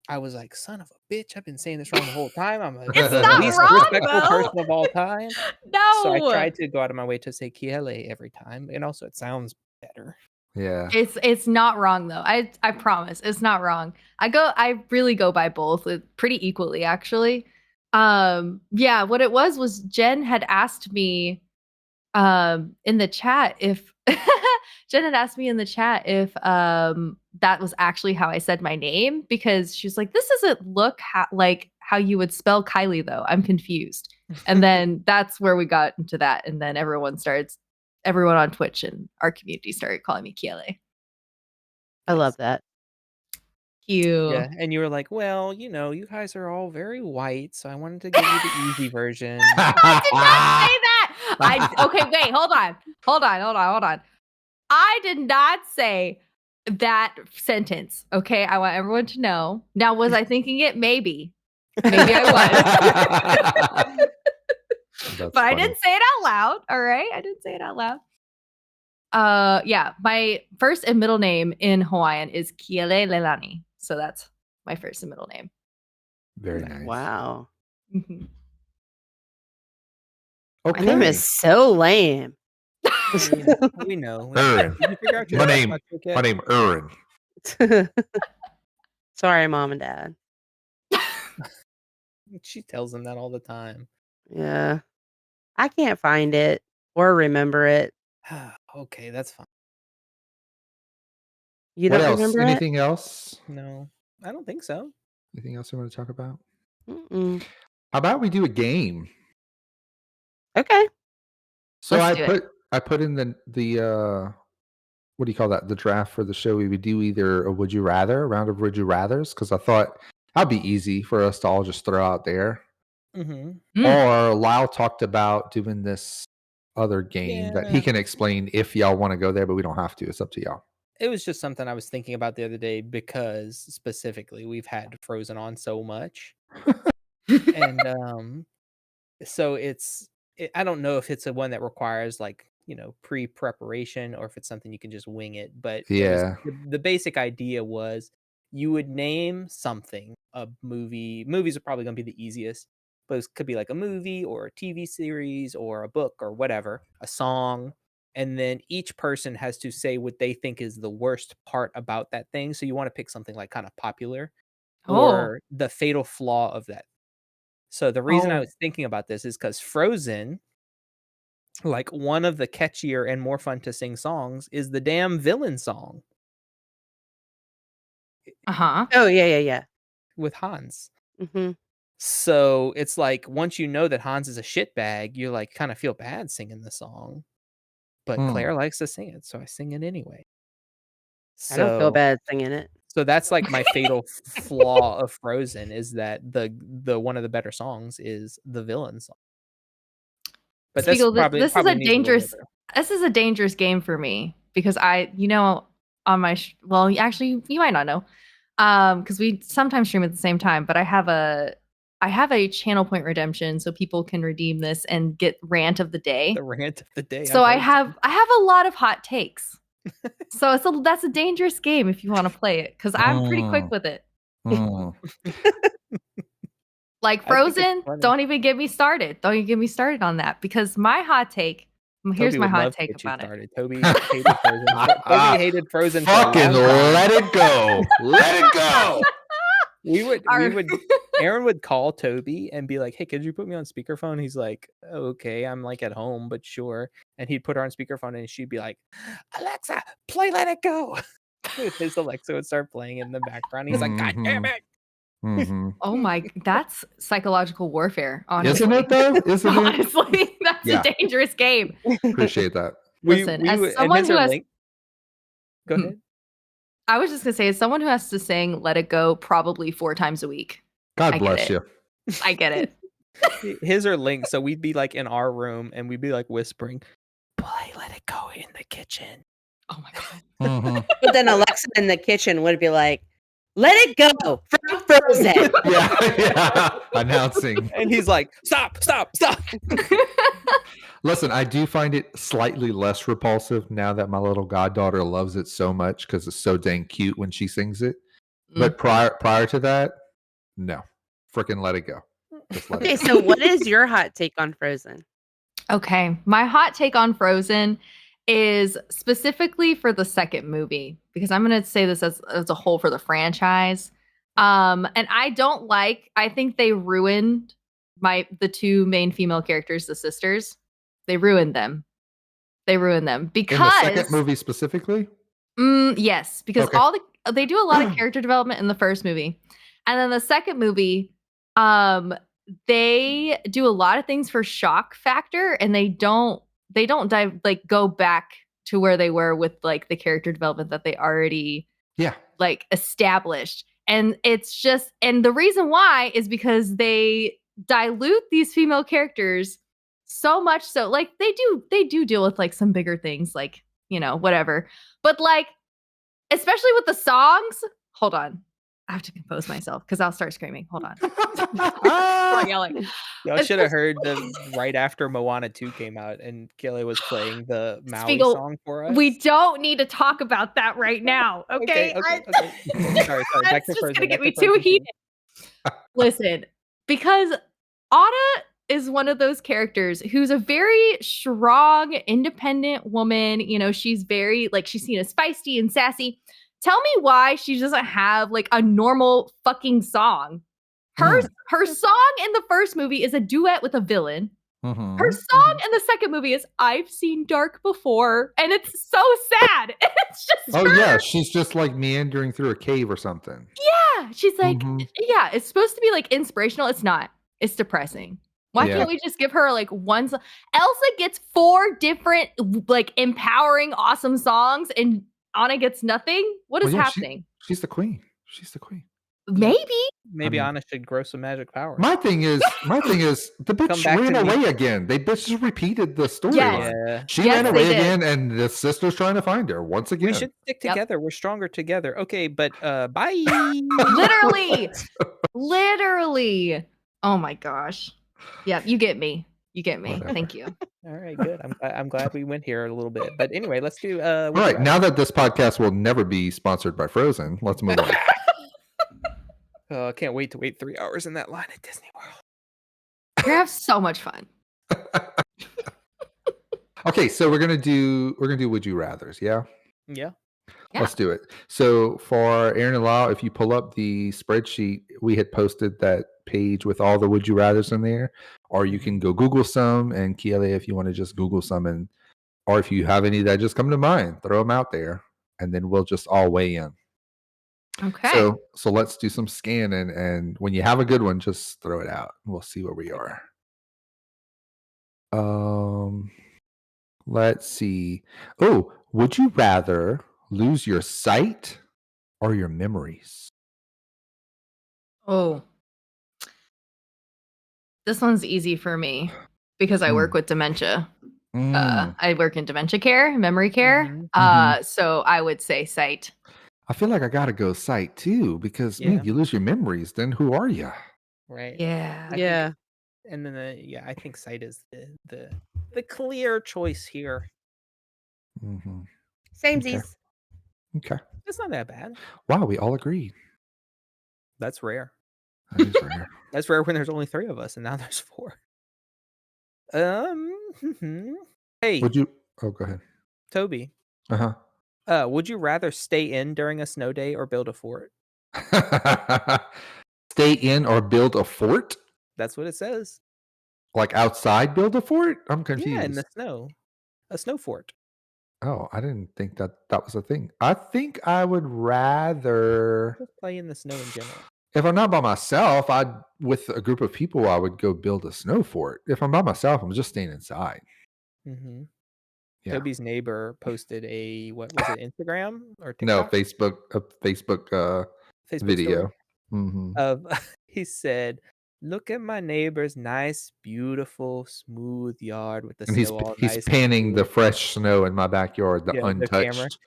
I was like, son of a bitch, I've been saying this wrong the whole time. I'm It's the not least wrong, respectful though. person of all time. No. So I tried to go out of my way to say Kiele every time. And also it sounds better. Yeah. It's not wrong though. I promise it's not wrong. I really go by both pretty equally actually. Yeah, what it was Jen had asked me in the chat if Jen had asked me in the chat if that was actually how I said my name, because she's like, this doesn't look like how you would spell Kylie, though. I'm confused. And then that's where we got into that. And then everyone on Twitch and our community started calling me Kiele. I love that. Cute. Yeah, and you were like, well, you guys are all very white, so I wanted to give you the easy version. I did not say that. Okay, wait, hold on. I did not say that sentence. Okay, I want everyone to know. Now, was I thinking it? Maybe I was. But I didn't say it out loud. All right, I didn't say it out loud. Yeah, my first and middle name in Hawaiian is Kiele Leilani. So that's my first and middle name. Very nice. Wow. Mm-hmm. Okay. My name is so lame. We know. Aaron. Did you figure out your My best name, hot trick yet? my name, Aaron. Sorry, Mom and Dad. She tells them that all the time. Yeah. I can't find it or remember it. Okay, that's fine. You What don't else? remember it? Anything else? No, I don't think so. Anything else you want to talk about? Mm-mm. How about we do a game? Okay. So Let's do it. I put in the what do you call that? The draft for the show. We would do either a would you rather, a round of would you rathers, because I thought that'd be easy for us to all just throw out there. Mm-hmm. Or Lyle talked about doing this other game that he can explain if y'all want to go there, but we don't have to. It's up to y'all. It was just something I was thinking about the other day because specifically we've had Frozen on so much. And so I don't know if it's a one that requires like, pre-preparation or if it's something you can just wing it. But Yeah. the basic idea was you would name something, a movie. Movies are probably going to be the easiest, but it could be like a movie or a TV series or a book or whatever, a song. And then each person has to say what they think is the worst part about that thing. So you want to pick something like kind of popular or the fatal flaw of that. So the reason I was thinking about this is because Frozen, like one of the catchier and more fun to sing songs is the damn villain song. Oh, yeah. With Hans. Mm-hmm. So it's like once you know that Hans is a shitbag, you like kind of feel bad singing the song. But Claire likes to sing it, so I sing it anyway. I don't feel bad singing it. So that's like my fatal flaw of Frozen is that the one of the better songs is the villain song. But Spiegel, this is a needs dangerous. This is a dangerous game for me because on my well, actually, you might not know, because we sometimes stream at the same time. But I have a channel point redemption, so people can redeem this and get rant of the day. The rant of the day. So I have a lot of hot takes. So that's a dangerous game if you want to play it because I'm pretty quick with it. Like Frozen, don't even get me started. Don't even get me started on that because my hot take. Here's my hot take about it. Toby hated Frozen. Toby hated Frozen. Fucking let it go. Let it go. Aaron would call Toby and be like, hey, could you put me on speakerphone? He's like, okay, I'm like at home, but sure. And he'd put her on speakerphone and she'd be like, Alexa, play Let It Go. His Alexa would start playing in the background. He's like, God damn it. Mm-hmm. Oh my, that's psychological warfare, honestly. Isn't it though? Isn't it? Honestly, that's a dangerous game. Appreciate that. Listen, as someone who has... Go ahead. I was just going to say, as someone who has to sing Let It Go probably 4 times a week. God bless you. I get it. His are linked, so we'd be like in our room and we'd be like whispering, play Let It Go in the kitchen. Oh my God. Mm-hmm. But then Alexa in the kitchen would be like, let it go from Frozen. Yeah. Announcing. And he's like, stop. Listen, I do find it slightly less repulsive now that my little goddaughter loves it so much because it's so dang cute when she sings it. But prior to that, no. Freaking let it go. Okay, so what is your hot take on Frozen? Okay, my hot take on Frozen is specifically for the second movie, because I'm going to say this as a whole for the franchise. And I think they ruined the 2 main female characters, the sisters. They ruined them. Because in the second movie specifically? Yes, because they do a lot of character development in the first movie. And then the second movie, they do a lot of things for shock factor, and they don't dive like go back to where they were with like the character development that they already like established. And it's just, and the reason why is because they dilute these female characters so much so, like they do deal with like some bigger things, like, you know, whatever. But like, especially with the songs, hold on. I have to compose myself because I'll start screaming. Hold on. Start yelling. Y'all should have heard right after Moana 2 came out and Kiele was playing the Maui Spiegel, song for us. We don't need to talk about that right now. Okay. Okay. Sorry. That's just going to get me too heated. Listen, because Anna is one of those characters who's a very strong, independent woman. You know, she's very, like, she's seen as feisty and sassy. Tell me why she doesn't have like a normal fucking song. Her song in the first movie is a duet with a villain. Her song in the second movie is "I've Seen Dark Before," and it's so sad. It's just yeah, she's just like meandering through a cave or something. Yeah, she's like, yeah, it's supposed to be like inspirational. It's not. It's depressing. Why can't we just give her like one song? Elsa gets 4 different like empowering, awesome songs, and Anna gets nothing. What is happening? She's the queen. She's the queen. Maybe Anna should grow some magic powers. My thing is the bitch ran away again. They just repeated the story. Yes. She ran away again, and the sister's trying to find her once again. We should stick together. We're stronger together. Okay, but bye. Literally. Oh my gosh. Yeah, you get me. Whatever. Thank you. All right, good. I'm glad we went here a little bit. But anyway, let's do. All right, now that this podcast will never be sponsored by Frozen, let's move on. I can't wait to wait 3 hours in that line at Disney World. You're gonna have so much fun. Okay, so we're gonna do Would You Rathers, yeah? Yeah. Let's do it. So for Aaron and Lyle, if you pull up the spreadsheet, we had posted that page with all the Would You Rathers in there, or you can go Google some, and Kiele, if you want to just Google some, or if you have any that just come to mind, throw them out there, and then we'll just all weigh in. Okay. So let's do some scanning, and when you have a good one, just throw it out. We'll see where we are. Let's see. Oh, would you rather lose your sight or your memories? Oh. This one's easy for me because I work with dementia. I work in dementia care, memory care. So I would say sight. I feel like I gotta go sight too, because man, you lose your memories, then who are you? Right. Yeah. And then I think sight is the clear choice here. Samesies. Okay. It's not that bad. Wow, we all agreed. That's rare. That is rare. That's rare when there's only 3 of us, and now there's 4. Hey. Would you? Oh, go ahead, Toby. Would you rather stay in during a snow day or build a fort? Stay in or build a fort? That's what it says. Like outside build a fort? I'm confused. Yeah, in the snow. A snow fort. Oh, I didn't think that was a thing. I think I would rather just play in the snow in general. If I'm not by myself, with a group of people, I would go build a snow fort. If I'm by myself, I'm just staying inside. Yeah. Toby's neighbor posted a what was it, Instagram or TikTok? No, Facebook video. Of he said, "Look at my neighbor's nice, beautiful, smooth yard with the snow all nice." He's panning the fresh snow in my backyard, the untouched.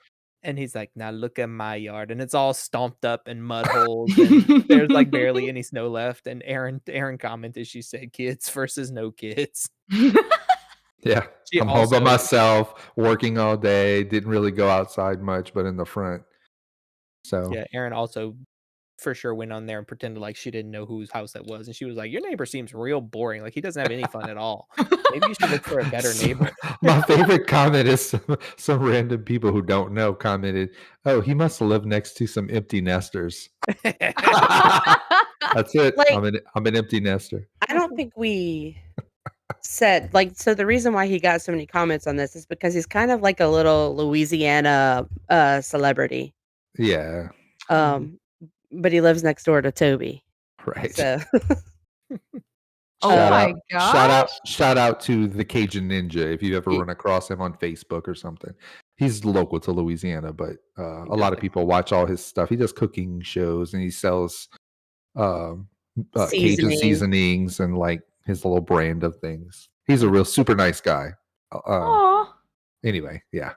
And he's like, "Now look at my yard, and it's all stomped up and mud holes, and there's like barely any snow left." And Aaron commented, she said, "Kids versus no kids." Yeah, I'm home by myself, working all day. Didn't really go outside much, but in the front. So yeah, Aaron also for sure went on there and pretended like she didn't know whose house that was, and she was like, "Your neighbor seems real boring. Like he doesn't have any fun at all. Maybe you should look for a better neighbor." My favorite comment is some random people who don't know commented, "Oh, he must live next to some empty nesters." That's it. Like, I'm an empty nester. I don't think we said so the reason why he got so many comments on this is because he's kind of like a little Louisiana celebrity. Yeah. But he lives next door to Toby. Right. So Oh Shout my out, gosh. shout out to the Cajun Ninja if you ever Ye- run across him on Facebook or something. He's local to Louisiana, but a lot of Definitely. people watch all his stuff. He does cooking shows and he sells um, Cajun seasoning. seasonings and like his little brand of things. He's a real super nice guy. Aw. Anyway, yeah,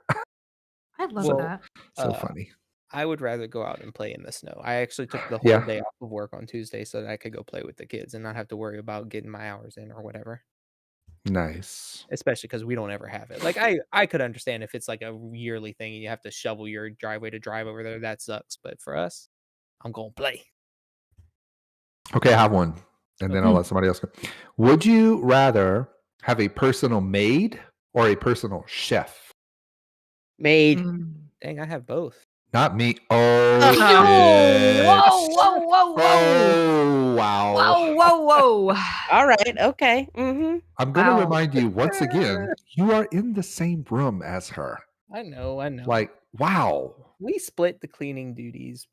I love Well, that. so uh, funny. I would rather go out and play in the snow. I actually took the whole Yeah. day off of work on Tuesday so that I could go play with the kids and not have to worry about getting my hours in or whatever. Nice. Especially because we don't ever have it. Like I could understand if it's like a yearly thing and you have to shovel your driveway to drive over there. That sucks. But for us, I'm gonna play. Okay, I have one, and then I'll let somebody else go. Would you rather have a personal maid or a personal chef? Maid. Mm. Dang, I have both. Not me. Oh, Oh, shit. Whoa, whoa, whoa, whoa. Oh, wow. Whoa, whoa, whoa. all right. Okay. Mm-hmm. I'm going to Wow. remind you once again, you are in the same room as her. I know. Like, wow. We split the cleaning duties.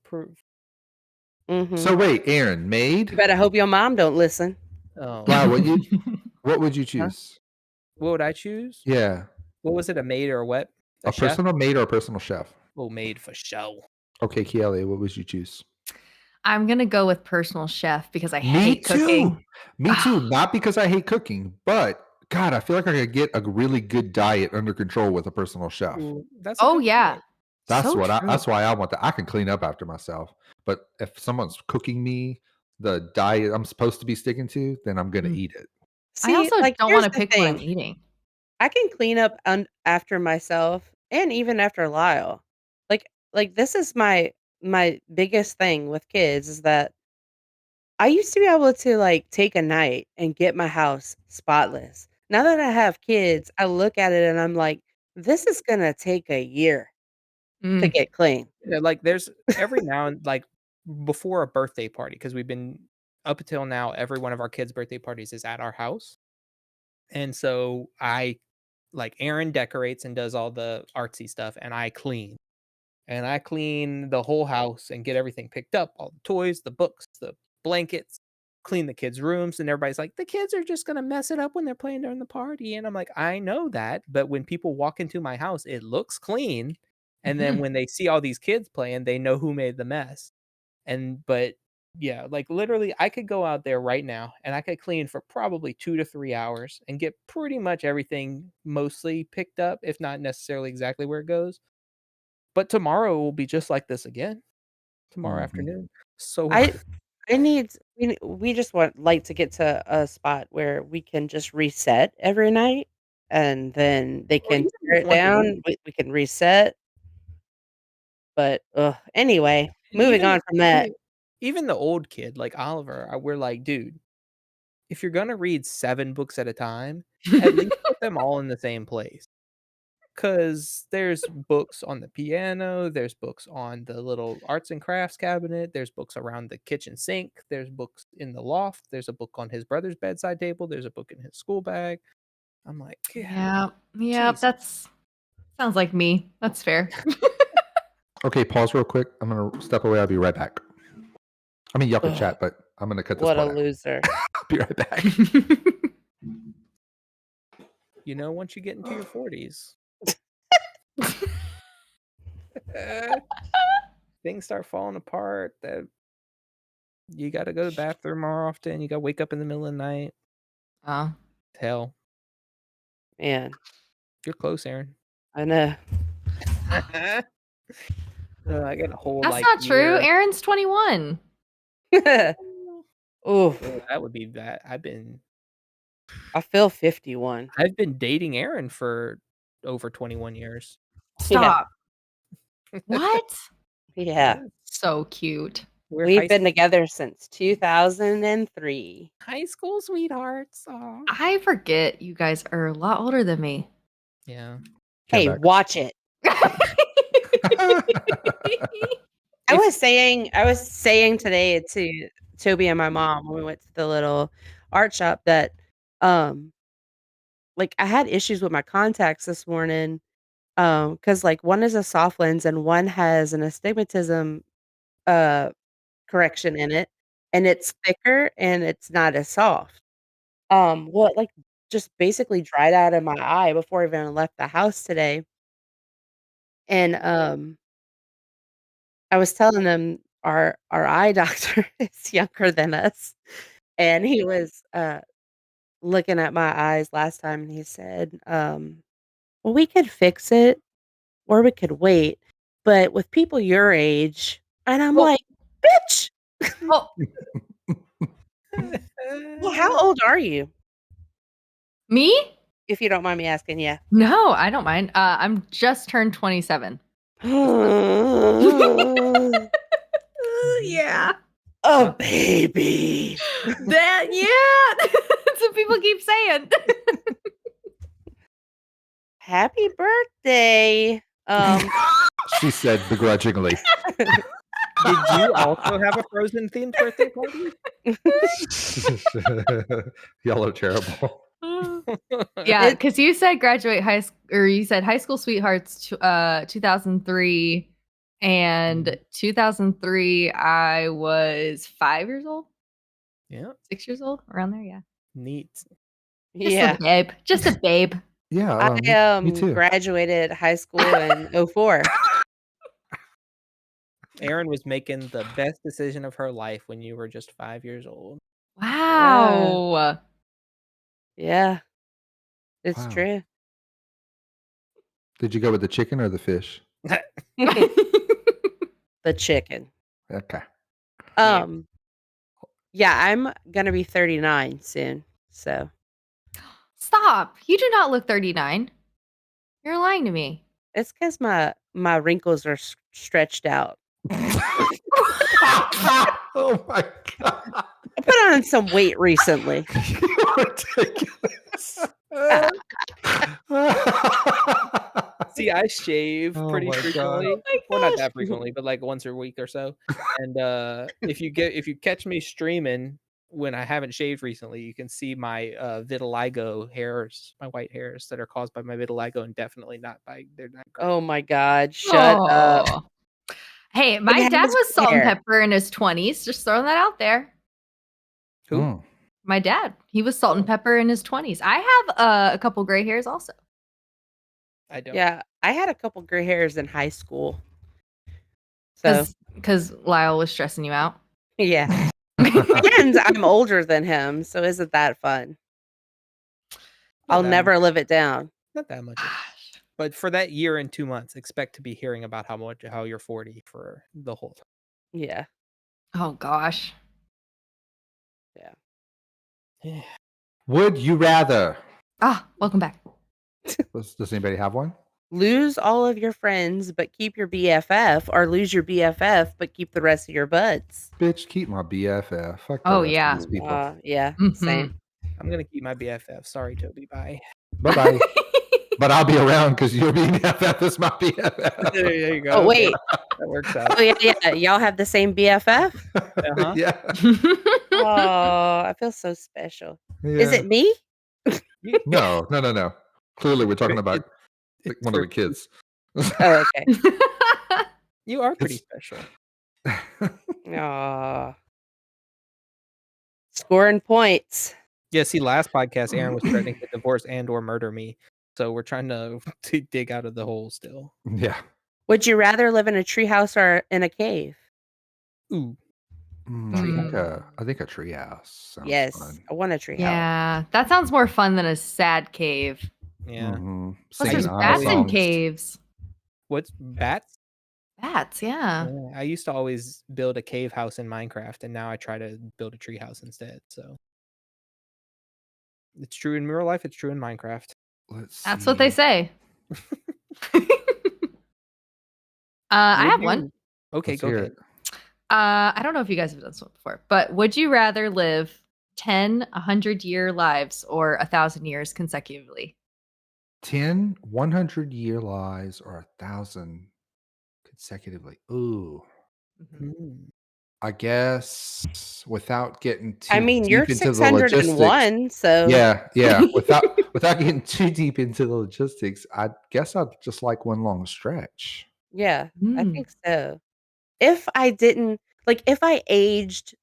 Mm-hmm. So wait, Aaron, maid? You better hope your mom don't listen. Oh, Wow, what would you choose? what would I choose? Yeah. What was it? A maid or a what? A chef? personal maid or a personal chef? Oh, maid for show. Okay, Kiele, what would you choose? I'm gonna go with personal chef because I Me hate too. cooking. Me too. Not because I hate cooking, but God, I feel like I could get a really good diet under control with a personal chef. Ooh, that's a Oh good yeah. point. That's So what true. that's why I want that. I can clean up after myself. But if someone's cooking me the diet I'm supposed to be sticking to, then I'm gonna eat it. See, I also like, don't here's want to the pick what I'm thing. eating. I can clean up after myself and even after Lyle. Like this is my biggest thing with kids is that I used to be able to like take a night and get my house spotless. Now that I have kids, I look at it and I'm like, this is gonna take a year to Mm. get clean. Yeah, like there's every now and like before a birthday party, because we've been up until now, every one of our kids' birthday parties is at our house. And so like Aaron decorates and does all the artsy stuff, and I clean. And I clean the whole house and get everything picked up, all the toys, the books, the blankets, clean the kids' rooms. And everybody's like, the kids are just gonna mess it up when they're playing during the party. And I'm like, I know that, but when people walk into my house, it looks clean. And then when they see all these kids playing, they know who made the mess. But yeah, like literally, I could go out there right now and I could clean for probably 2 to 3 hours and get pretty much everything mostly picked up, if not necessarily exactly where it goes. But tomorrow will be just like this again. Tomorrow Mhm. afternoon. So I we just want like to get to a spot where we can just reset every night and then they or can even tear just it once a week. down. We can reset. But anyway, And moving on from that. even the old kid like Oliver, we're like, dude, if you're gonna read 7 books at a time, at least put them all in the same place. Because there's books on the piano, there's books on the little arts and crafts cabinet, there's books around the kitchen sink, there's books in the loft, there's a book on his brother's bedside table, there's a book in his school bag. I'm like, Yeah. Jesus. That's sounds like me. That's fair. Okay, pause real quick. I'm gonna step away. I'll be right back. I mean, y'all can Ugh, chat, but I'm gonna cut this what a part out. loser. I'll be right back. You know, once you get into your 40s, things start falling apart. That you got to go to the bathroom more often. You got to wake up in the middle of the night. Oh. Hell, Man, you're close, Aaron. I know. I got a whole That's like not true. year. Aaron's 21. Oof. Yeah, that would be that. I feel 51. I've been dating Aaron for over 21 years. Stop. What? Yeah. So cute. We're We've been together since 2003. high school sweethearts. Aw. I forget you guys are a lot older than me. Yeah. Hey, Back. watch it. I was saying today to Toby and my mom when we went to the little art shop that like I had issues with my contacts this morning because like one is a soft lens and one has an astigmatism correction in it, and it's thicker and it's not as soft. Well, it, like, just basically dried out in my eye before I even left the house today, and, I was telling them our eye doctor is younger than us, and he was, looking at my eyes last time, and he said, "Well, we could fix it or we could wait, but with people your age," and I'm Well like, "Bitch, well, well, how old are you?" me? If you don't mind me asking, yeah. No, I don't mind. I'm just turned 27. Yeah. A baby. Yeah. That's what people keep saying. Happy birthday. She said begrudgingly. Did you also have a Frozen themed birthday party? Y'all are terrible. Yeah, It because you said graduate high school, or you said high school sweethearts, 2003, and 2003 I was 5 years old, Yeah, 6 years old, around there. Yeah, neat. just yeah. a babe, just a babe. Yeah, I me too. graduated high school in 04. Erin was making the best decision of her life when you were just 5 years old. Wow. Yeah. It's Wow. true. Did you go with the chicken or the fish? The chicken. Okay. Yeah, I'm gonna be 39 soon. So Stop! You do not look 39. You're lying to me. it's because my wrinkles are stretched out. Oh my god. I put on some weight recently. You're ridiculous. See, I shave Oh pretty my God. frequently. Oh my Well, not gosh. that frequently, but like once a week or so. And if you catch me streaming when I haven't shaved recently, you can see my vitiligo hairs, my white hairs that are caused by my vitiligo, and definitely not by they're not great. Oh my God, shut up. Oh. Hey, my It dad has was salt and hair. pepper in his 20s. Just throwing that out there. Who? Mm. My dad, he was salt and pepper in his 20s. I have a couple gray hairs also. I don't. Yeah, I had a couple gray hairs in high school. So Because Lyle was stressing you out. yeah. And I'm older than him, so isn't that fun? I'll never live it down. Not that much. But for that year and 2 months, expect to be hearing about how you're 40 for the whole time. Yeah. Oh gosh. Yeah. Would you rather? Welcome back. Does anybody have one? Lose all of your friends but keep your BFF, or lose your BFF but keep the rest of your buds. Bitch, keep my BFF. Fuck the Oh, rest yeah. of these people. Yeah, Mhm. same. I'm gonna keep my BFF. Sorry, Toby. Bye. Bye bye. But I'll be around because your BFF is my BFF. There you go. Oh wait. That works out. Oh yeah. Y'all have the same BFF? Uh-huh. Yeah. Oh, I feel so special. Yeah. Is it me? No. Clearly, we're talking about It's one of for- the kids. Oh, okay. You are pretty special. Aw. Scoring points. Yeah, see, last podcast, Aaron was threatening to divorce and or murder me. So we're trying to dig out of the hole still. Yeah. Would you rather live in a treehouse or in a cave? Ooh. I think a treehouse sounds Yes, fun. I want a treehouse. Yeah, that sounds more fun than a sad cave. Yeah. Mhm. Plus, Singing there's our bats in songs. caves. What's bats? Bats, yeah. Yeah, I used to always build a cave house in Minecraft, and now I try to build a tree house instead. So it's true in real life. It's true in Minecraft. Let's That's what they see. say. I Would have you- one. Okay, Let's go hear ahead. it. I don't know if you guys have done this one before, but would you rather live 10 100-year lives or 1,000 years consecutively? 10 100-year lives or 1,000 consecutively. Ooh. Mhm. Mm. I guess without getting too I mean, you're deep into the logistics. 601, so Yeah. Without getting too deep into the logistics, I guess I'd just like one long stretch. yeah, I Mm. think so. if I didn't like, if I aged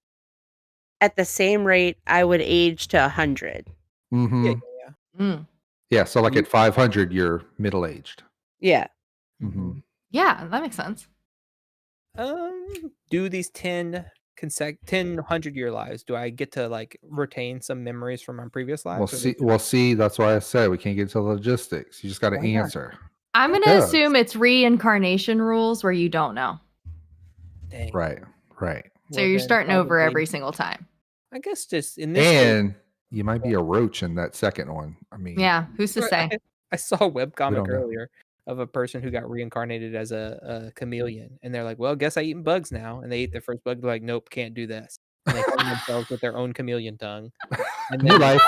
at the same rate I would age to 100. Mm-hmm. Yeah. Mm. Yeah, so like at 500, you're middle-aged. Yeah. Mm-hmm. Yeah, that makes sense. Do these 10 100-year lives, do I get to like retain some memories from my previous lives? We'll see. That's why I said we can't get into logistics. You just got to Why not? answer. I'm going to does. assume it's reincarnation rules where you don't know. Dang. Right. So Well, you're then starting over probably- every single time. I guess just in this case, And you might be a roach in that second one. I mean, Yeah, who's to say? I saw a webcomic don't know. earlier of a person who got reincarnated as a chameleon, and they're like, "Well, guess I eating bugs now." And they ate their first bug. They're like, "Nope, can't do this." And they hung themselves with their own chameleon tongue, and New then life.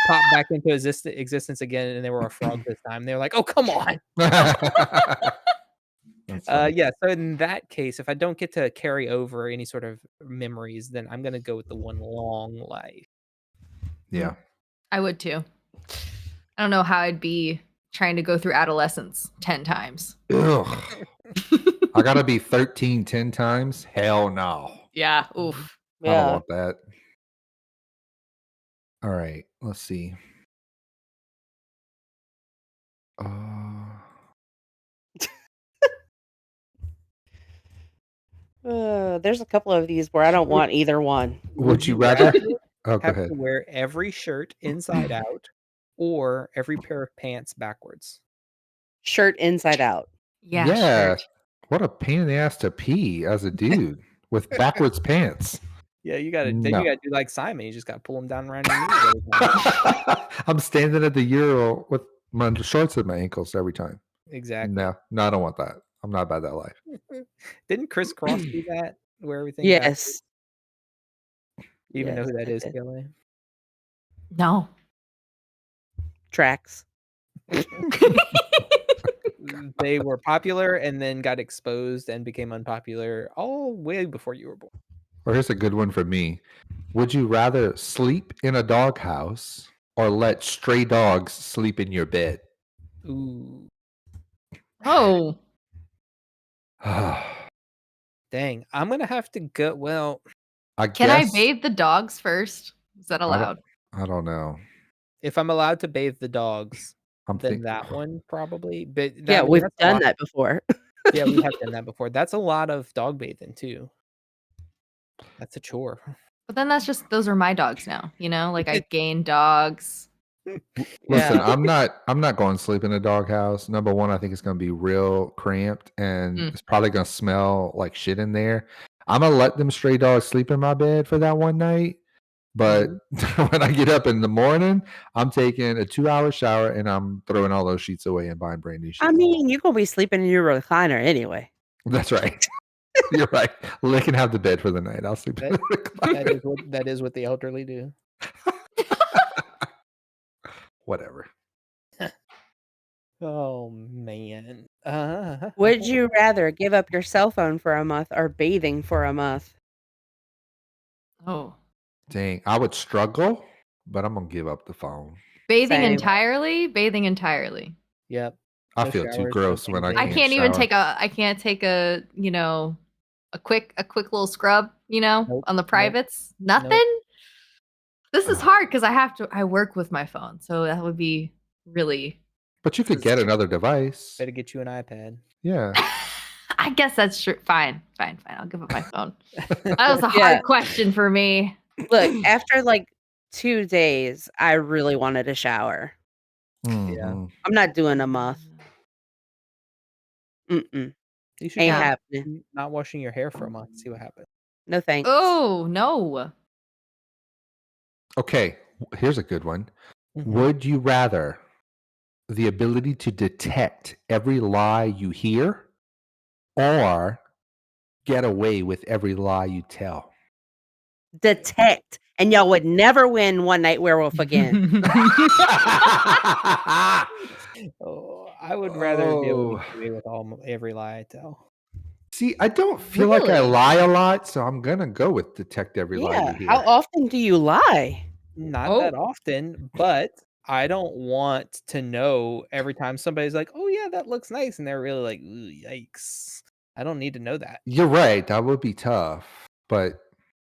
popped back into existence again, and they were a frog this time. They were like, "Oh, come on!" That's funny. Yeah. So in that case, if I don't get to carry over any sort of memories, then I'm gonna go with the one long life. Yeah. I would too. I don't know how I'd be trying to go through adolescence 10 times. Ugh. I gotta be 13 10 times? Hell no. Yeah, oof. I don't Yeah. want that. All right, let's see. There's a couple of these where I don't want either one. Would you rather? Oh, go have ahead. to wear every shirt inside out or every pair of pants backwards? Shirt inside out. Yeah, shirt. What a pain in the ass to pee as a dude with backwards pants. Yeah, you gotta then No. you gotta do like Simon. You just gotta pull them down around your knees every time. I'm standing at the Euro with my shorts at my ankles every time. Exactly. No, I don't want that. I'm not about that life. Didn't Chris Cross do that? Wear everything Yes. backwards? You even know Yes, who that I is, did. Kiele? No. Tracks. They were popular and then got exposed and became unpopular all way before you were born. Or here's a good one for me. Would you rather sleep in a doghouse or let stray dogs sleep in your bed? Ooh, Oh. dang! I'm gonna have to go. Well, Can I guess bathe the dogs first? Is that allowed? I don't know. if I'm allowed to bathe the dogs, I'm then thinking that one probably. But Yeah, I mean, we've that's a done lot. that before. Yeah, we have done that before. That's a lot of dog bathing too. That's a chore. But then that's just those are my dogs now, you know? Like I gained dogs. Listen, Yeah. I'm not going to sleep in a doghouse. Number one, I think it's going to be real cramped and it's probably going to smell like shit in there. I'm going to let them stray dogs sleep in my bed for that one night. But when I get up in the morning, I'm taking a 2-hour shower and I'm throwing all those sheets away and buying brand new sheets. I mean, you're going to be sleeping in your recliner anyway. That's right. You're right. Well, they can have the bed for the night. I'll sleep in the recliner. That is what the elderly do. Whatever. Oh man. Would you rather give up your cell phone for a month or bathing for a month? Oh. Dang, I would struggle, but I'm gonna give up the phone. Bathing Same. entirely? Bathing entirely. Yep. I No feel too showers, gross no when I things. can't I shower. can't take a, you know, a quick little scrub, you know, Nope, on the nope, privates. Nothing? This is hard because I work with my phone. So that would be really But you could get another device. Better get you an iPad. Yeah. I guess that's true. Fine. I'll give up my phone. That was a Yeah. hard question for me. Look, after like 2 days, I really wanted a shower. Mhm. I'm not doing a month. Mm-mm. You should Ain't try happening. not washing your hair for a month. See what happens. No thanks. Oh, no. Okay, here's a good one. Mm-hmm. Would you rather the ability to detect every lie you hear or get away with every lie you tell? Detect. And y'all would never win One Night Werewolf again. Oh, I would rather be able to get away with every lie I tell. See, I don't feel like I Really? lie a lot, so I'm gonna go with detect every lie Yeah. you hear. How often do you lie? Not that often, but I don't want to know every time somebody's like, "Oh yeah, that looks nice," and they're really like, "Ooh, yikes." I don't need to know that. You're right. That would be tough, but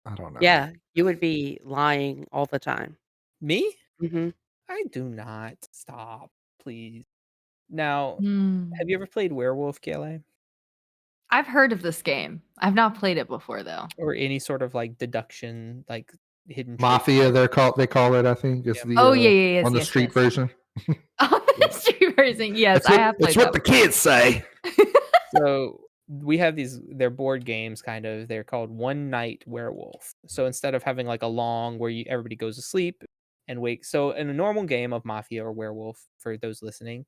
I don't know. Yeah, you would be lying all the time. Me? Mhm. I do not. Stop, please. Now, Hmm. have you ever played Werewolf, Kiele? I've heard of this game. I've not played it before though. Or any sort of like deduction, like hidden trick? Mafia, they call it. I think is the Oh yeah, yes, on the yes, street yes. version. Oh, the street version. Yes, It's I what, have played it's what the that. kids say. So we have they're board games kind of. They're called One Night Werewolf. So instead of having like a long where everybody goes to sleep and wake. So in a normal game of Mafia or Werewolf, for those listening,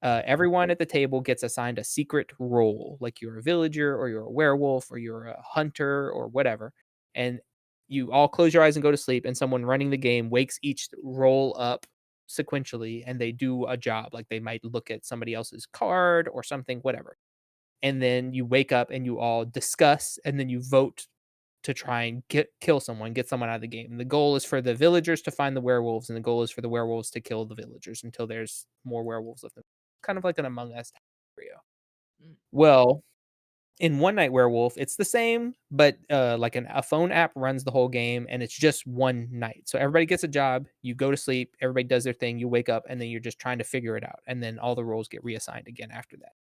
everyone at the table gets assigned a secret role, like you're a villager or you're a werewolf or you're a hunter or whatever. And you all close your eyes and go to sleep, and someone running the game wakes each role up sequentially, and they do a job. Like they might look at somebody else's card or something, whatever. And then you wake up and you all discuss, and then you vote to try and kill someone, get someone out of the game. And the goal is for the villagers to find the werewolves, and the goal is for the werewolves to kill the villagers until there's more werewolves of them. Kind of like an Among Us scenario. Well, in One Night Werewolf, it's the same, but like a phone app runs the whole game, and it's just one night. So everybody gets a job, you go to sleep, everybody does their thing, you wake up, and then you're just trying to figure it out. And then all the roles get reassigned again after that.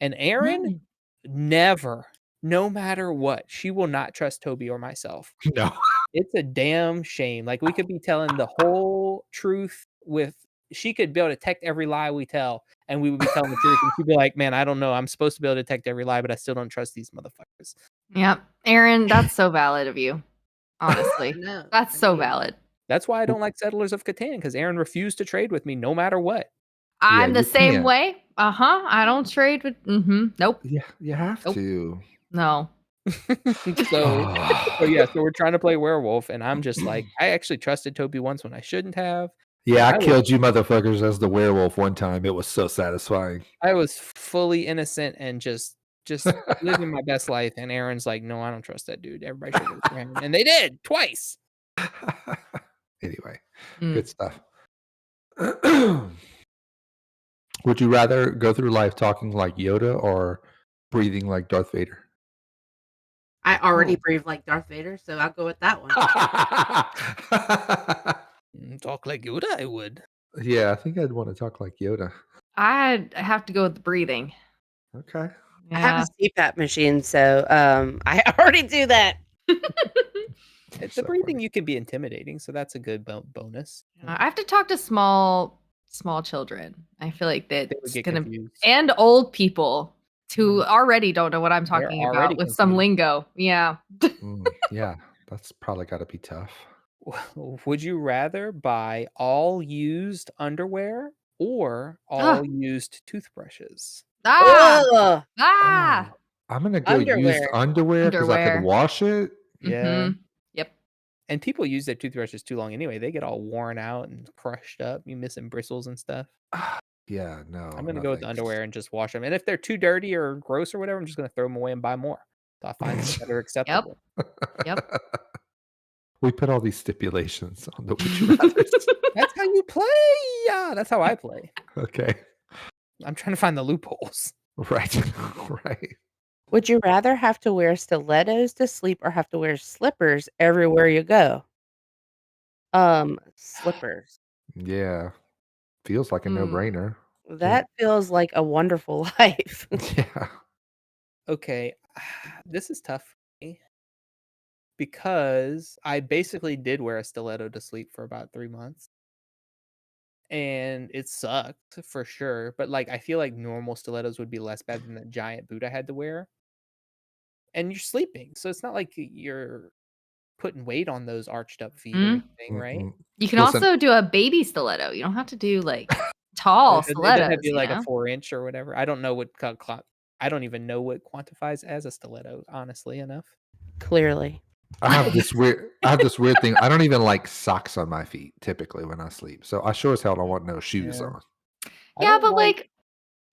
And Aaron never, no matter what, she will not trust Toby or myself. No. It's a damn shame. Like we could be telling the whole truth she could be able to detect every lie we tell, and we would be telling the truth, and she'd be like, man, I don't know. I'm supposed to be able to detect every lie, but I still don't trust these motherfuckers. Yep. Aaron, that's so valid of you. Honestly. No, That's I so mean, valid. That's why I don't like Settlers of Catan, because Aaron refused to trade with me no matter what. I'm the you same can't. way. I don't trade with nope. Yeah, you have Nope. to. No. So we're trying to play werewolf, and I'm just like, I actually trusted Toby once when I shouldn't have. Yeah, I killed you motherfuckers as the werewolf one time. It was so satisfying. I was fully innocent and just living my best life, and Aaron's like, no, I don't trust that dude. Everybody should vote for him. And they did twice. Anyway, Mm. good stuff. Would you rather go through life talking like Yoda or breathing like Darth Vader? I already breathe like Darth Vader, so I'll go with that one. Talk like Yoda, I would. Yeah, I think I'd want to talk like Yoda. I'd have to go with the breathing. Okay. I have a CPAP machine, so I already do that. The So breathing, funny. you can be intimidating, so that's a good bonus. I have to talk to small children. I feel like They would that's get gonna confused. and old people who already don't know what I'm They're talking already about with some confused. lingo. Yeah. Yeah, that's probably got to be tough. Would you rather buy all used underwear or all used toothbrushes? Ah. Ugh. Ah. Oh, I'm gonna go used underwear because I Underwear. could wash it. Yeah. Mhm. Yep. And people use their toothbrushes too long anyway. They get all worn out and crushed up. You missing bristles and stuff. Yeah, no. I'm gonna no go with the thanks. underwear and just wash them. And if they're too dirty or gross or whatever, I'm just gonna throw them away and buy more. So I find something that are acceptable. Yep. We put all these stipulations on the would you rather. That's how you play. Yeah, that's how I play. Okay. I'm trying to find the loopholes. Right. Right. Would you rather have to wear stilettos to sleep or have to wear slippers everywhere you go? Slippers. Yeah. Feels like a no-brainer. That feels like a wonderful life. Yeah. Okay, this is tough for me because I basically did wear a stiletto to sleep for about 3 months. And it sucked for sure, but like I feel like normal stilettos would be less bad than that giant boot I had to wear. And you're sleeping, so it's not like you're putting weight on those arched up feet or anything, right? Mm-mm. You can Listen. also do a baby stiletto. You don't have to do like tall It doesn't have stilettos. to be like you a know? 4-inch or whatever. I don't know what I don't even know what quantifies as a stiletto, honestly enough. Clearly. I have this weird thing. I don't even like socks on my feet typically when I sleep. So I sure as hell don't want no shoes Yeah. on. I Yeah, don't but like,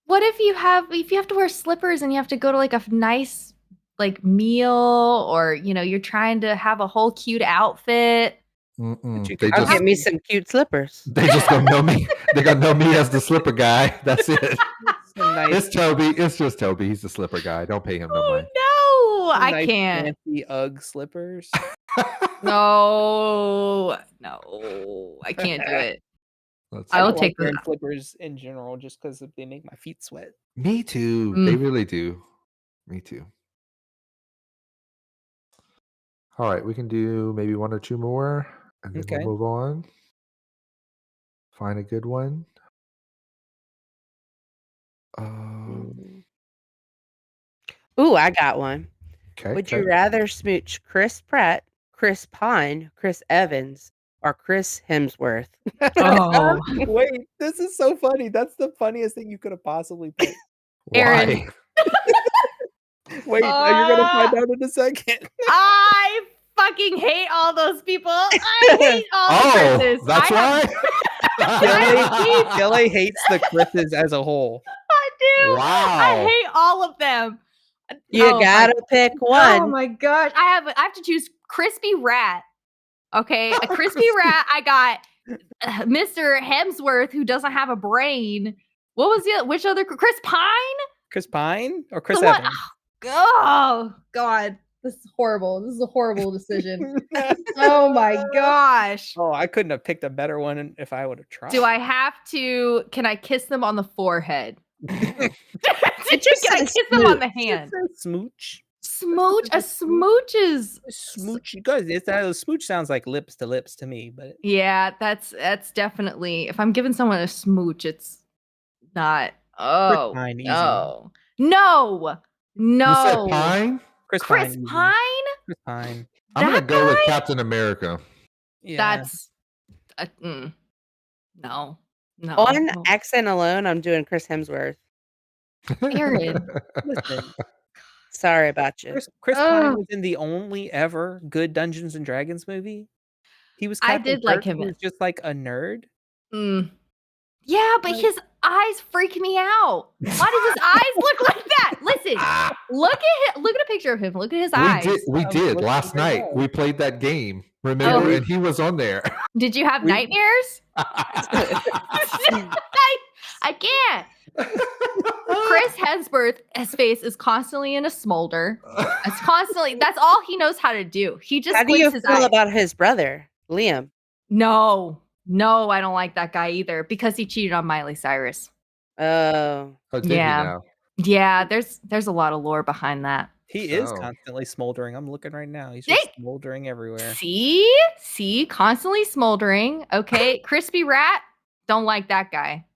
what if you have to wear slippers and you have to go to like a nice like meal, or you're trying to have a whole cute outfit? Mm-mm. you They can- I'll just get me some cute slippers. they just gonna know me. They're gonna know me as the slipper guy. That's it. nice, It's Toby. It's just Toby. He's the slipper guy. Don't pay him no Oh mind. no, I nice can't. fancy UGG slippers. No, I can't do it. Let's I I will see. don't like take the. wearing slippers in general just because they make my feet sweat. Me too. Mm. They really do. Me too. All right, we can do maybe one or two more, and then Okay. we'll move on. Find a good one. Ooh, I got one. Okay. Would you rather smooch Chris Pratt, Chris Pine, Chris Evans, or Chris Hemsworth? Oh, Wait, this is so funny. That's the funniest thing you could have possibly picked. Aaron. Why? Wait, you're gonna find out in a second. I fucking hate all those people. I hate all the Oh, Chris's. that's why. Kiele hates the Chris's as a whole. I do. Wow. I hate all of them. You Oh my- gotta pick Oh one. my gosh. I have to choose crispy rat. Okay, a crispy rat. I got Mr. Hemsworth, who doesn't have a brain. What was which other Chris Pine? Chris Pine or Chris The one- Evans? Oh God. This is horrible. This is a horrible decision. Oh my gosh. Oh, I couldn't have picked a better one if I would have tried. Do I have to? Can I kiss them on the forehead? It just Can I says kiss them on the hand? Smooch. Smooch. A smooch is. Smooch. Because smooch sounds like lips to lips to me, but Yeah, that's definitely. If I'm giving someone a smooch, it's not. Oh Pine, easy. no, You said Pine? Chris Chris Pine. Pine. Chris Pine. I'm gonna That go with guy? Captain America. Yeah. That's. No. On no. accent alone, I'm doing Chris Hemsworth. Aaron. Listen, Sorry about you. Chris Pine Ugh. was in the only ever good Dungeons and Dragons movie. He was I Captain did like Kirk, him who in- was just like a nerd. Yeah, but his eyes freak me out. Why does his eyes look like that? Listen, look at him. Look at a picture of him. Look at his eyes. We I'm did looking last right night. now. We played that game. Remember? Oh. And he was on there. Did you have nightmares? I can't. Chris Hemsworth, his face is constantly in a smolder. It's constantly. That's all he knows how to do. He just How do you squints his feel eyes. about his brother, Liam? No, I don't like that guy either because he cheated on Miley Cyrus. Oh, Oh, did Yeah. he now? Yeah, there's a lot of lore behind that. He is Oh. constantly smoldering. I'm looking right now. He's just smoldering everywhere. See, constantly smoldering. Okay, crispy rat. Don't like that guy.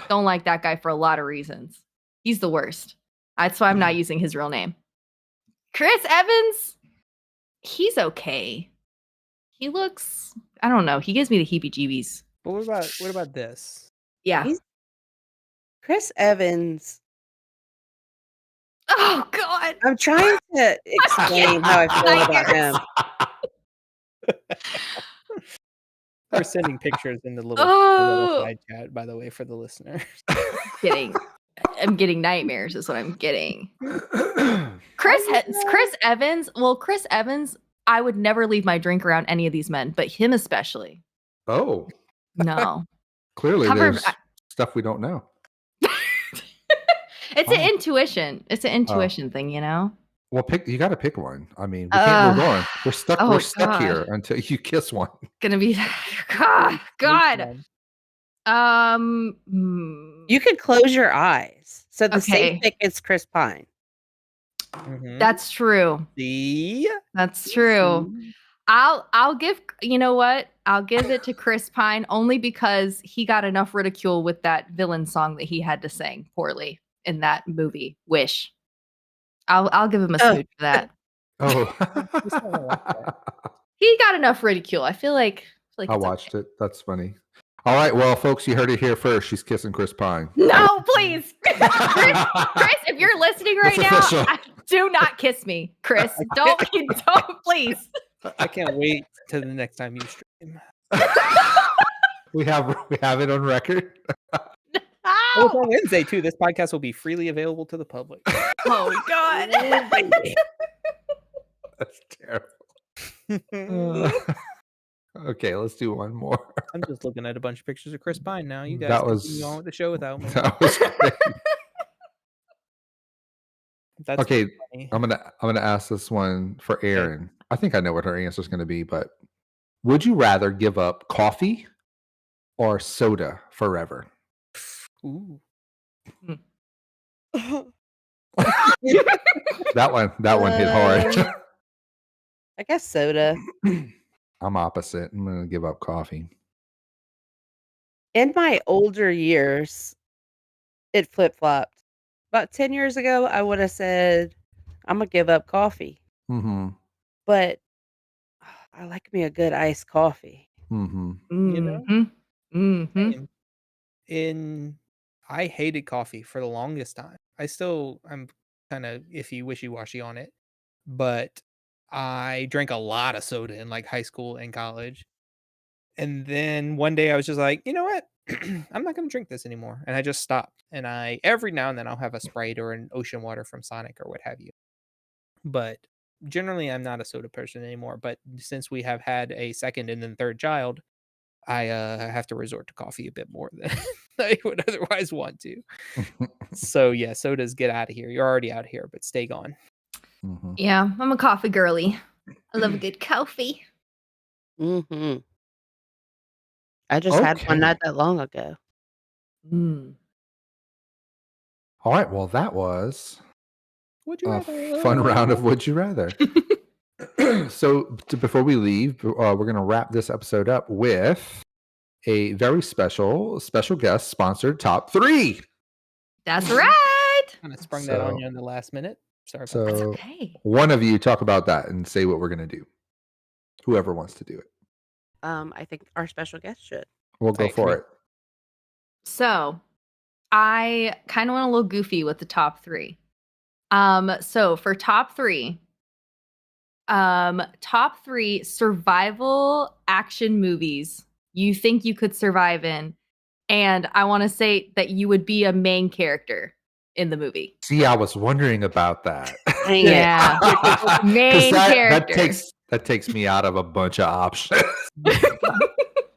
Don't like that guy for a lot of reasons. He's the worst. That's why I'm not using his real name. Chris Evans. He's okay. He looks. I don't know. He gives me the heebie-jeebies. But what about this? Yeah. He's- Chris Evans. Oh God. I'm trying to explain how I feel about him. We're sending pictures in the little Oh. side chat, by the way, for the listener. I'm getting nightmares. Is what I'm getting. Chris Evans. Well, Chris Evans. I would never leave my drink around any of these men, but him especially. Oh, No. clearly Cover- there's stuff we don't know. It's an intuition. It's an Oh. intuition thing, you know? Well, you got to pick one. I mean, we can't move on. We're stuck. oh, we're stuck God. here until you kiss one. Gonna be God. You could close your eyes. So the Okay. safe pick is Chris Pine. Mhm. That's true. See? That's true. I'll give, you know what? I'll give it to Chris Pine only because he got enough ridicule with that villain song that he had to sing poorly in that movie, Wish. I'll give him a smooch for that. Oh, He got enough ridicule. I feel like I it's watched it. That's funny. All right, well, folks, you heard it here first. She's kissing Chris Pine. No, please. Chris, if you're listening right It's now, official. do not kiss me. Chris, don't please. I can't wait till the next time you stream. We have it on record. Oh, it's on Wednesday too. This podcast will be freely available to the public. Oh God. That's terrible. Okay, let's do one more. I'm just looking at a bunch of pictures of Chris Pine now. You guys That continue was- on with the show without me. That was great. That's Okay, funny. I'm gonna ask this one for Okay. Erin. I think I know what her answer is gonna be, but would you rather give up coffee or soda forever? Ooh. That one hit hard. I guess soda. I'm opposite. I'm gonna give up coffee. In my older years, it flip-flopped. About 10 years ago, I would have said, "Imma give up coffee," Mm-hmm. but I like me a good iced coffee. Mm-hmm. You know, Mm-hmm. same. In I hated coffee for the longest time. I'm kind of iffy, wishy washy on it, but I drank a lot of soda in like high school and college. And then one day I was just like, you know what? I'm not going to drink this anymore. And I just stopped. And every now and then I'll have a Sprite or an ocean water from Sonic or what have you. But generally, I'm not a soda person anymore. But since we have had a second and then third child, I have to resort to coffee a bit more than I would otherwise want to. So yeah, sodas, get out of here. You're already out here, but stay gone. Mm-hmm. Yeah, I'm a coffee girly. I love a good coffee. Mhm. I just had one not Okay. that long ago. Mm. All right. Well, that was Would you a rather? fun round of Would You Rather. So before we leave, we're going to wrap this episode up with a very special guest sponsored top 3. That's right. Kind of sprung that on So you in the last minute. Sorry about That's that. okay. one of you talk about that and say what we're going to do. Whoever wants to do it. I think our special guest should. We'll go I for agree. it. So I kind of went a little goofy with the top 3. So for top 3, top 3 survival action movies you think you could survive in, and I want to say that you would be a main character in the movie. See, I was wondering about that. Dang it. Yeah, main that character. takes me out of a bunch of options.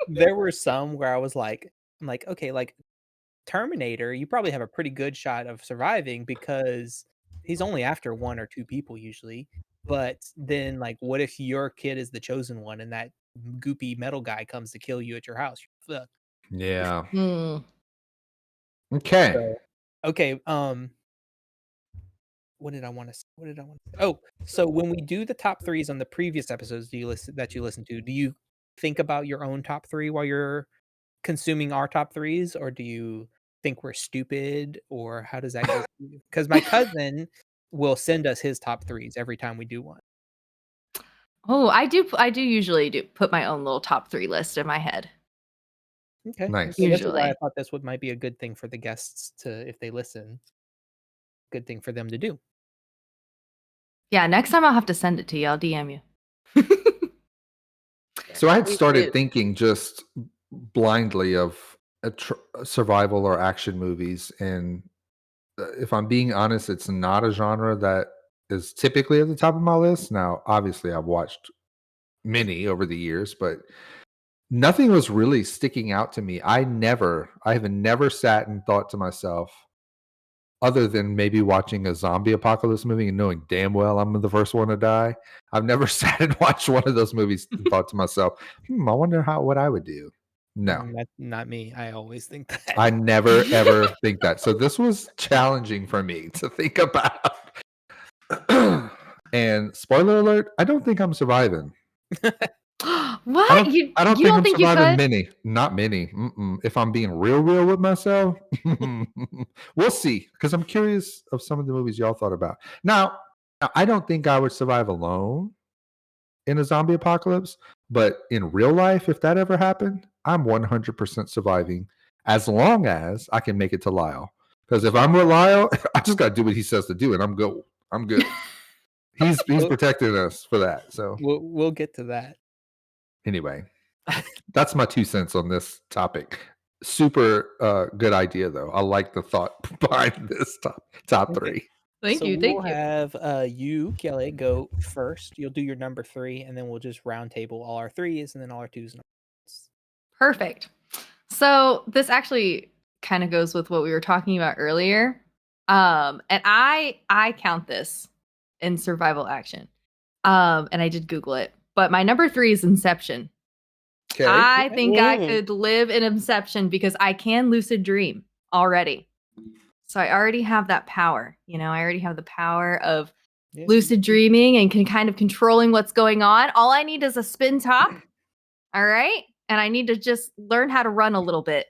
There were some where I was like, okay, like Terminator, you probably have a pretty good shot of surviving because he's only after 1 or 2 people usually. But then, like, what if your kid is the chosen one and that goopy metal guy comes to kill you at your house? You're fucked. Yeah. Hmm. Okay. So, okay, what did I want to say? Oh, so when we do the top 3s on the previous episodes you listen to, do you think about your own top 3 while you're consuming our top 3s, or do you think we're stupid, or how does that go? Because my cousin will send us his top 3s every time we do one. Oh, I do usually put my own little top 3 list in my head. Okay, Nice. so this is why I Usually. thought this might be a good thing for the guests to, if they listen, good thing for them to do. Yeah, next time I'll have to send it to you. I'll DM you. So I had Me started too. thinking just blindly of survival or action movies, and if I'm being honest, it's not a genre that is typically at the top of my list. Now, obviously, I've watched many over the years, but nothing was really sticking out to me. I have never sat and thought to myself, other than maybe watching a zombie apocalypse movie and knowing damn well I'm the first one to die. I've never sat and watched one of those movies and thought to myself, I wonder what I would do. No, That's not me. I always think that. I never ever think that. So this was challenging for me to think about. And spoiler alert, I don't think I'm surviving. What? You I don't you think don't I'm think you surviving could? many. Not many. If I'm being real with myself, we'll see. Because I'm curious of some of the movies y'all thought about. Now, I don't think I would survive alone in a zombie apocalypse. But in real life, if that ever happened, I'm 100% surviving as long as I can make it to Lyle. Because if I'm with Lyle, I just got to do what he says to do, and I'm good. I'm good. He's We'll, protecting us for that. So we'll get to that. anyway, that's my 2 cents on this topic. Super good idea, though. I like the thought behind this top Okay. 3. Thank So you. we Thank will you. have you, Kiele, go first. You'll do your number 3, and then we'll just round table all our 3s and then all our 2s and all. Perfect. So this actually kind of goes with what we were talking about earlier. And I count this in survival action. And I did Google it. But my number 3 is Inception. Okay. I think I Mm. could live in Inception because I can lucid dream already. So I already have that power. I already have the power of Yeah. lucid dreaming and can kind of controlling what's going on. All I need is a spin top. All right. And I need to just learn how to run a little bit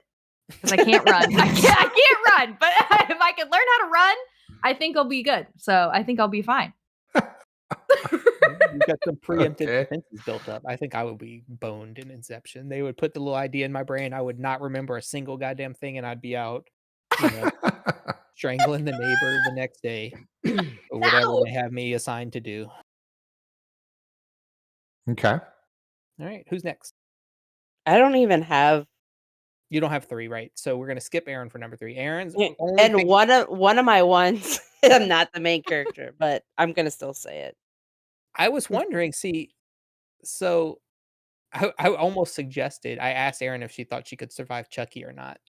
because I can't run. I can't run. But if I can learn how to run, I think I'll be good. So I think I'll be fine. You've got some preemptive Okay. defenses built up. I think I would be boned in Inception. They would put the little idea in my brain. I would not remember a single goddamn thing, and I'd be out, strangling the neighbor the next day, or whatever No! they have me assigned to do. Okay. All right, who's next? I don't even have. You don't have 3, right? So we're gonna skip Aaron for number 3. Aaron's only And pick- one of my ones, I'm not the main character, but I'm gonna still say it. I was wondering. See, so I almost suggested. I asked Aaron if she thought she could survive Chucky or not.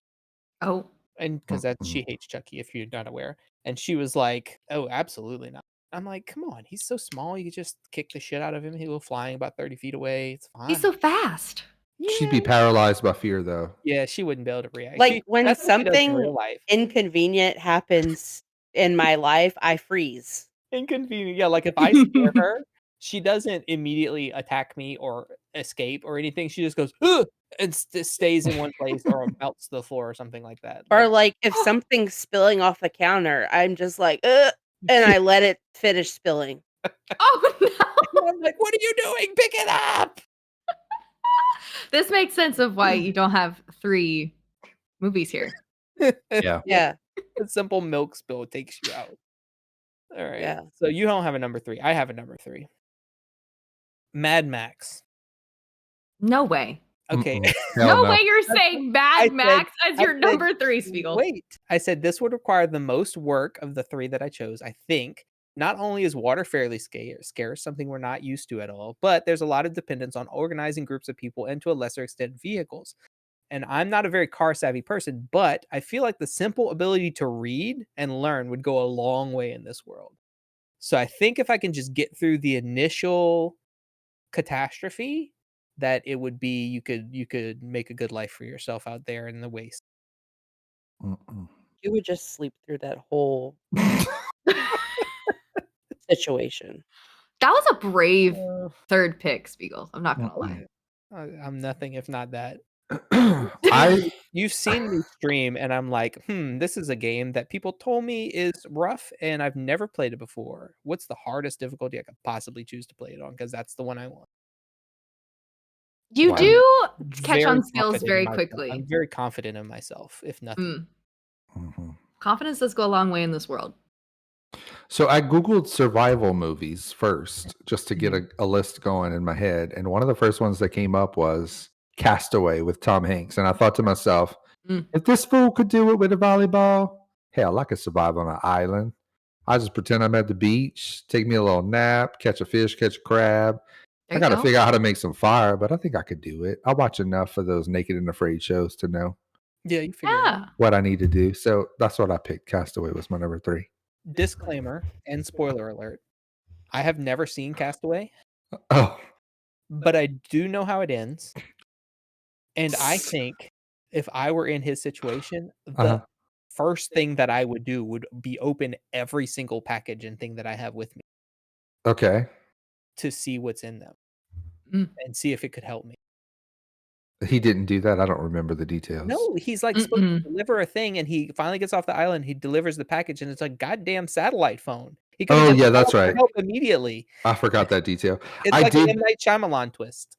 Oh, And because she hates Chucky, if you're not aware. And she was like, "Oh, absolutely not." I'm like, "Come on, he's so small. You could just kick the shit out of him. He'll go flying about 30 feet away. It's fine." he's so fast. She'd be paralyzed by fear, though. Yeah, she wouldn't be able to react. Like when That's what she does in something real life. inconvenient happens in my life, I freeze. Inconvenient. Yeah, like if I scare her, she doesn't immediately attack me or escape or anything. She just goes, "Ugh," and stays in one place or melts to the floor or something like that. Or like if something's spilling off the counter, I'm just like, ugh, and I let it finish spilling. Oh no! I'm like, "What are you doing? Pick it up!" This makes sense of why you don't have 3 movies here. Yeah. Yeah. A simple milk spill takes you out. All right. Yeah. So you don't have a number 3. I have a number 3. Mad Max. No way. Okay. No way you're saying Mad said- Max as I your said- number 3, Spiegel. Wait. I said this would require the most work of the 3 that I chose. I think not only is water fairly scarce, something we're not used to at all, but there's a lot of dependence on organizing groups of people and to a lesser extent vehicles. And I'm not a very car savvy person, but I feel like the simple ability to read and learn would go a long way in this world. So I think if I can just get through the initial catastrophe, that it would be you could make a good life for yourself out there in the waste. You would just sleep through that whole situation. That was a brave 3rd pick, Spiegel. I'm not gonna lie. I'm nothing if not that. I You've seen me stream, and I'm like, this is a game that people told me is rough, and I've never played it before. What's the hardest difficulty I could possibly choose to play it on? Because that's the one I want. You Wow. do catch Very on skills confident very in myself. quickly. I'm very confident in myself, if nothing. Confidence does go a long way in this world. So I Googled survival movies first just to get a list going in my head. And one of the first ones that came up was Castaway with Tom Hanks. And I thought to myself, if this fool could do it with a volleyball, hell, I could survive on an island. I just pretend I'm at the beach, take me a little nap, catch a fish, catch a crab. There I you got to go. figure out how to make some fire, but I think I could do it. I watch enough of those Naked and Afraid shows to know Yeah, you figure it out. Yeah. what I need to do. So that's what I picked. Castaway was my number 3. Disclaimer and spoiler alert. I have never seen Castaway, Oh, but I do know how it ends. And I think if I were in his situation, the first thing that I would do would be open every single package and thing that I have with me okay. to see what's in them and see if it could help me. He didn't do that. I don't remember the details. No, he's like supposed to deliver a thing, and he finally gets off the island. He delivers the package, and it's a goddamn satellite phone. He could've Oh, just yeah, called that's for right. help immediately. I forgot that detail. It's I like did. an M. Night Shyamalan twist.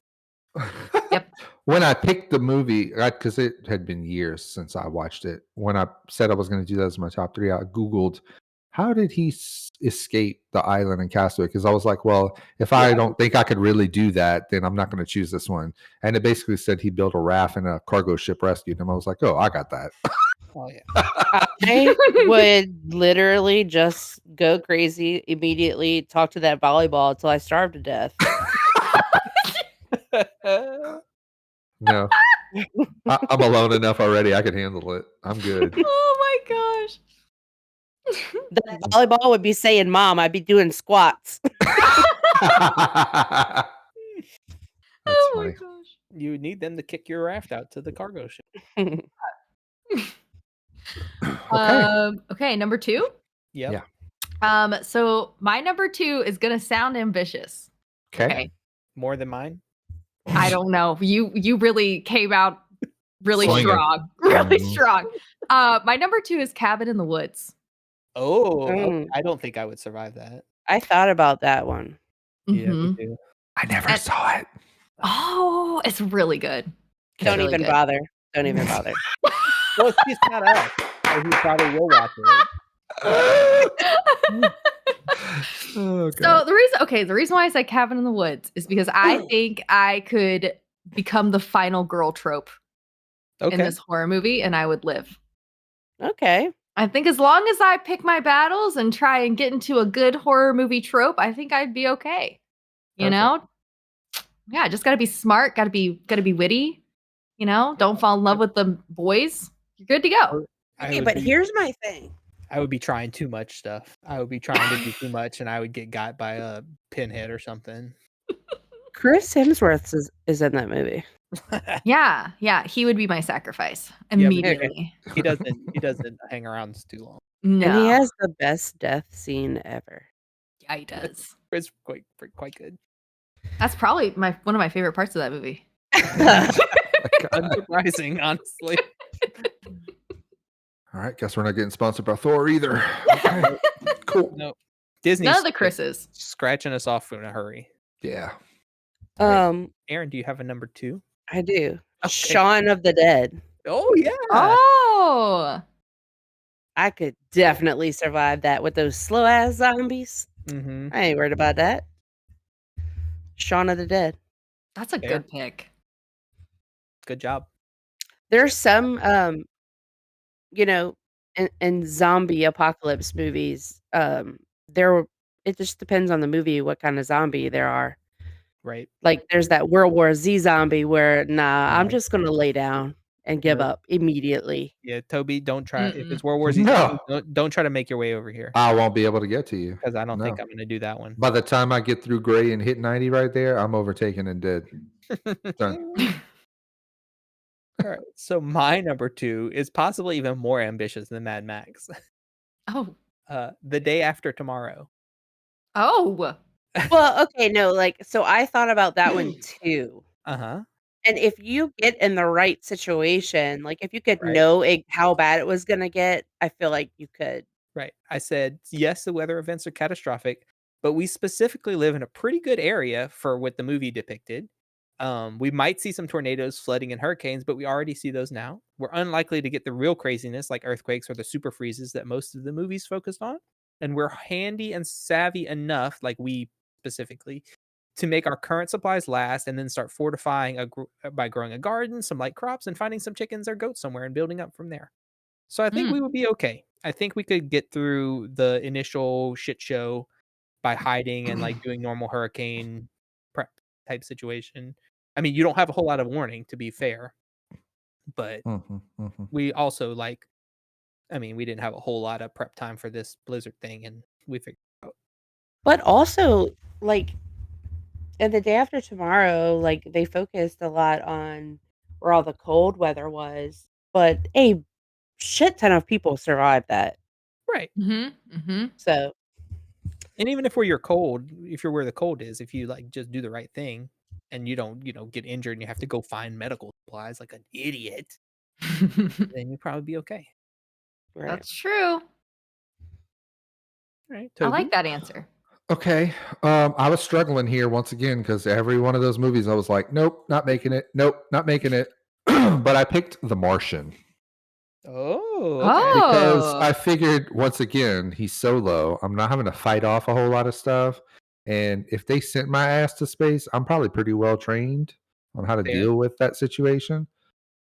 Yep. When I picked the movie, because it had been years since I watched it, when I said I was going to do that as my top 3, I Googled, how did he escape the island in Castaway? Because I was like, well, if I don't think I could really do that, then I'm not going to choose this one. And it basically said he built a raft and a cargo ship rescued him. I was like, oh, I got that. Oh yeah. I would literally just go crazy immediately, talk to that volleyball until I starved to death. No, I'm alone enough already. I can handle it. I'm good. Oh my gosh. The volleyball would be saying, "Mom," I'd be doing squats. That's Oh my funny. gosh. You would need them to kick your raft out to the cargo ship. Okay. Okay, number 2. Yep. Yeah. So my number 2 is gonna sound ambitious. Okay. More than mine. I don't know. You really came out really Swinging. strong. Really Mhm. strong. My number 2 is Cabin in the Woods. Oh, okay. Mm. I don't think I would survive that. I thought about that one. Yeah, me Mhm. too. I never And- saw it. Oh, it's really good. It's Don't really even good. bother. Don't even bother. Well, it's just not us. So he probably will watch it. Oh, So God. the reason why I said Cabin in the Woods is because I think I could become the final girl trope in Okay. this horror movie and I would live. Okay. I think as long as I pick my battles and try and get into a good horror movie trope, I think I'd be okay. You know? Yeah, just gotta be smart, gotta be witty, don't fall in love with the boys. You're good to go. Okay, but here's my thing. I would be trying too much stuff. I would be trying to do too much, and I would get got by a pinhead or something. Chris Hemsworth is in that movie. Yeah, he would be my sacrifice Yeah, but immediately. he doesn't hang around too long. No. And he has the best death scene ever. Yeah, he does. It's quite good. That's probably one of my favorite parts of that movie. Unsurprising, honestly. All right. Guess we're not getting sponsored by Thor either. Okay. Cool. No, Disney's None of the Chris's. scratching us off in a hurry. Yeah. Aaron, do you have a number 2? I do. Okay. Shaun of the Dead. Oh yeah. Oh. I could definitely survive that with those slow ass zombies. Mm-hmm. I ain't worried about that. Shaun of the Dead. That's a Fair. good pick. Good job. There's some in zombie apocalypse movies, it just depends on the movie what kind of zombie there are. Right. Like there's that World War Z zombie where I'm Yeah. just gonna lay down and give Nope. up immediately. Yeah, Toby, don't try. If Mm-mm. it's World War Z, No. don't try to make your way over here I won't be able to get to you. because I don't think No. I'm going to do that one. By the time I get through Gray and hit 90 right there, I'm overtaken and dead. Done. All right. So my number 2 is possibly even more ambitious than Mad Max. Oh. The Day After Tomorrow. Oh. Well, okay, no, so I thought about that one too. Uh-huh. And if you get in the right situation, like if you could Right. know how bad it was gonna get, I feel like you could. Right. I said, yes, the weather events are catastrophic, but we specifically live in a pretty good area for what the movie depicted. We might see some tornadoes, flooding, and hurricanes, but we already see those now. We're unlikely to get the real craziness like earthquakes or the super freezes that most of the movies focused on. And we're handy and savvy enough, like we specifically, to make our current supplies last and then start fortifying by growing a garden, some light crops, and finding some chickens or goats somewhere and building up from there. So I think we would be okay. I think we could get through the initial shit show by hiding and like doing normal hurricane prep type situation. I mean, you don't have a whole lot of warning, to be fair, but we also we didn't have a whole lot of prep time for this blizzard thing, and we figured it out. But also, like, in The Day After Tomorrow, like, they focused a lot on where all the cold weather was, but a shit ton of people survived that. Right. Mm-hmm. Mm-hmm. So, And even if you're cold, if you're where the cold is, if you like just do the right thing and you don't, get injured and you have to go find medical supplies like an idiot, then you'll probably be okay. right. That's true. All right. I Toby? like that answer. Okay. I was struggling here once again because every one of those movies I was like, nope, not making it. Nope, not making it. But I picked The Martian. Oh, okay. Because I figured once again, he's solo. I'm not having to fight off a whole lot of stuff. And if they sent my ass to space, I'm probably pretty well trained on how to Fair. deal with that situation.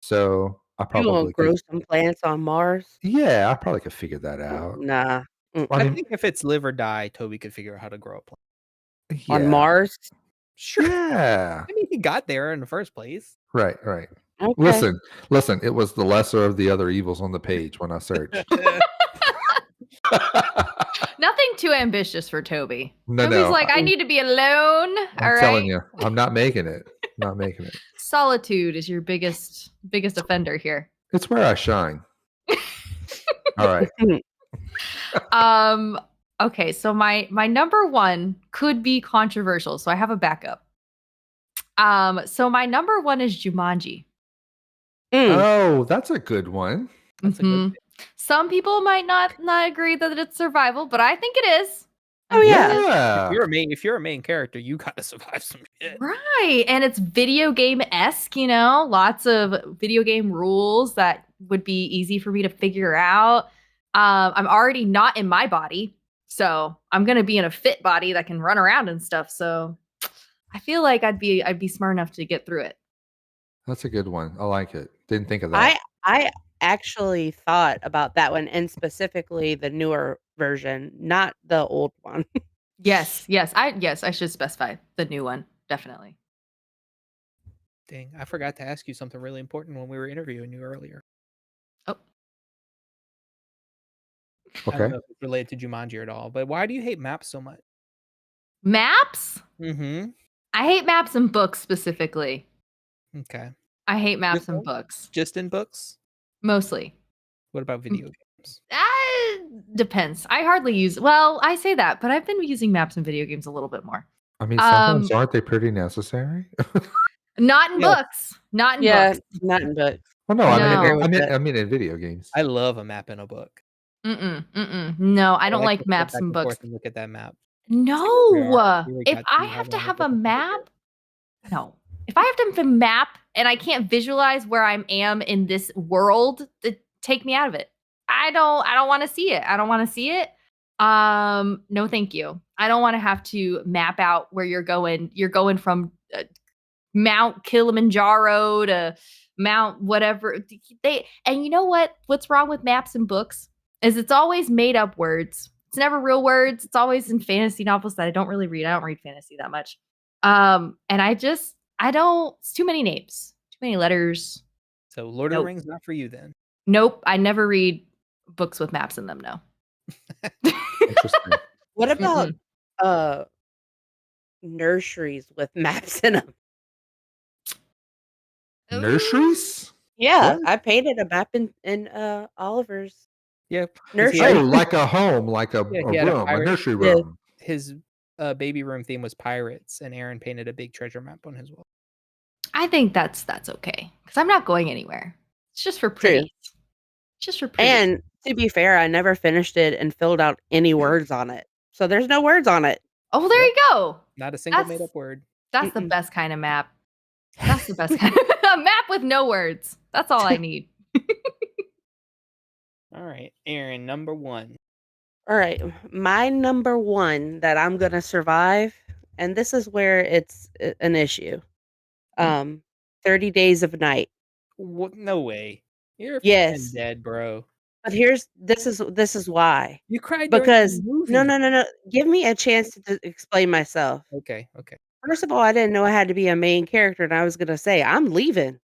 So I You gonna probably grow could. some plants on Mars? Yeah, I probably could figure that out. Nah. I I mean, think if it's live or die, Toby could figure out how to grow a plant. On yeah. Mars? Sure. Yeah. I mean, he got there in the first place. Right. Okay. Listen, it was the lesser of the other evils on the page when I searched. Nothing too ambitious for Toby. No, Toby's no. like, I need to be alone. I'm All right. telling you, I'm not making it. Not making it. Solitude is your biggest offender here. It's where I shine. All right. Okay, so my number one could be controversial, so I have a backup. So my number one is Jumanji. Oh, that's a good one. That's a good pick. Some people might not agree that it's survival, but I think it is. Oh, yeah. If you're a main character, you gotta survive some shit. Right. And it's video game-esque, lots of video game rules that would be easy for me to figure out. I'm already not in my body, so I'm gonna be in a fit body that can run around and stuff. So I feel like I'd be smart enough to get through it. That's a good one. I like it. Didn't think of that. I actually thought about that one, and specifically the newer version, not the old one. Yes, I should specify the new one, definitely. Dang, I forgot to ask you something really important when we were interviewing you earlier. Oh. I Okay. don't know if it's related to Jumanji at all, but why do you hate maps so much? Maps? Mm-hmm. I hate maps and books specifically. Okay. I hate maps Just and in- books. Just in books? Mostly. What about video games? Depends. I hardly use. Well, I say that, but I've been using maps in video games a little bit more. I mean, sometimes aren't they pretty necessary? Not in books. Not in books. Not in books. Well, no, No. I mean in video games. I love a map in a book. No, I don't to like flip maps back in and books. forth and look at that map. No. Here we If got I you have to having a have a different map, no. If I have to have a map and I can't visualize where I am in this world, take me out of it. I don't want to see it. I don't want to see it. No, thank you. I don't want to have to map out where you're going. You're going from Mount Kilimanjaro to Mount whatever. And you know what? What's wrong with maps and books is it's always made up words. It's never real words. It's always in fantasy novels that I don't really read. I don't read fantasy that much. And I don't. It's too many names, too many letters. So Lord of the Rings not for you then. Nope, I never read books with maps in them. No. Interesting. What about nurseries with maps in them? Nurseries? Yeah, What? I painted a map in Oliver's Yeah. nursery. Oh, like a home, like a he had a room, a pirate- nursery Yeah. room. His baby room theme was pirates, and Aaron painted a big treasure map on his wall. I think that's okay because I'm not going anywhere. It's just for pretty. Just for pretty. And to be fair, I never finished it and filled out any words on it. So there's no words on it. Oh, there you go. Not a single That's- made up word. That's the best kind of map. That's the best kind of a map with no words. That's all I need. All right, Aaron, number one. All right. My number one that I'm going to survive, and this is where it's an issue. 30 Days of Night. What? No way. You're Yes. dead, bro. But this is why. You cried Because during the movie. no. Give me a chance to explain myself. Okay. First of all, I didn't know I had to be a main character, and I was going to say, I'm leaving.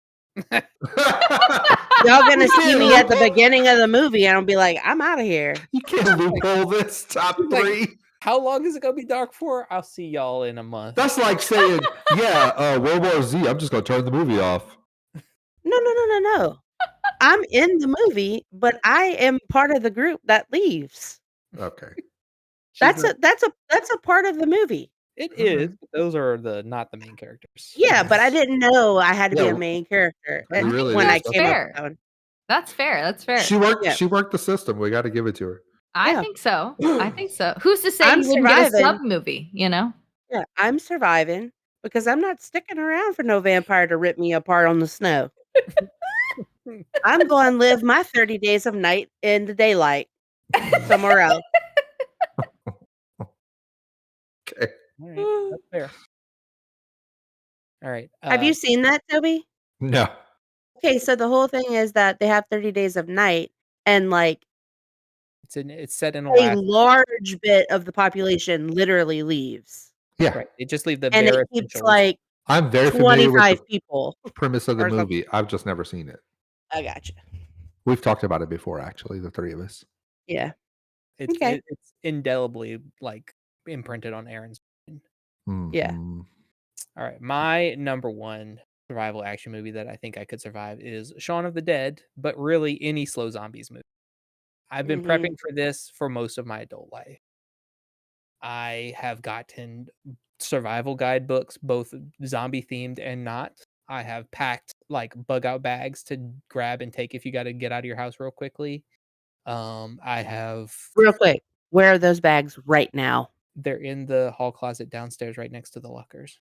Y'all going to see me at the beginning of the movie, and I'll be like, I'm out of here. You can't loophole this top Like- three. How long is it gonna be dark for? I'll see y'all in a month. That's like saying, World War Z, I'm just going to turn the movie off. No. I'm in the movie, but I am part of the group that leaves. Okay. That's a part of the movie. It is. But those are not the main characters. Yeah, but I didn't know I had to be Yeah, a main character it really when I is. came Fair. up with that one. That's fair. She worked. Yeah. She worked the system. We got to give it to her. I Yeah. think so. Who's to say I'm you wouldn't get a surviving. sub movie? Yeah, I'm surviving because I'm not sticking around for no vampire to rip me apart on the snow. I'm going to live my 30 days of night in the daylight somewhere else. Okay. All right, that's fair. All right. Have you seen that, Toby? No. Okay, so the whole thing is that they have 30 days of night, and like It's set in a Alaska. large bit of the population literally leaves, Yeah. Right. They just leave the and bare it keeps essentials. like I'm very familiar with 25 people. the premise of the or something. movie. I've just never seen it. I gotcha. We've talked about it before, actually, the three of us. Yeah. Okay. It's indelibly like imprinted on Aaron's brain. Yeah. Mhm. All right, my number one survival action movie that I think I could survive is Shaun of the Dead, but really any slow zombies movie. I've been Mhm. prepping for this for most of my adult life. I have gotten survival guidebooks, both zombie themed and not. I have packed like bug out bags to grab and take if you got to get out of your house real quickly. I have Real quick, where are those bags right now? They're in the hall closet downstairs right next to the lockers.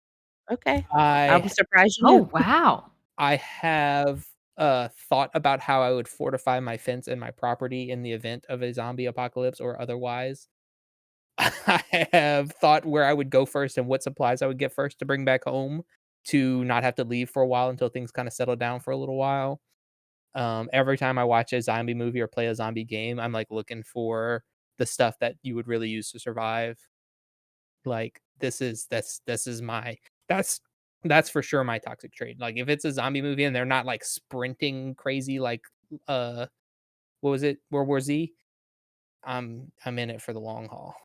Okay. I'm I surprised you Oh, knew. wow. I have thought about how I would fortify my fence and my property in the event of a zombie apocalypse or otherwise. I have thought where I would go first and what supplies I would get first to bring back home to not have to leave for a while until things kind of settle down for a little while. Every time I watch a zombie movie or play a zombie game, I'm like looking for the stuff that you would really use to survive. Like this is my that's that's for sure my toxic trait. Like if it's a zombie movie and they're not like sprinting crazy like uh what was it? World War Z? I'm in it for the long haul.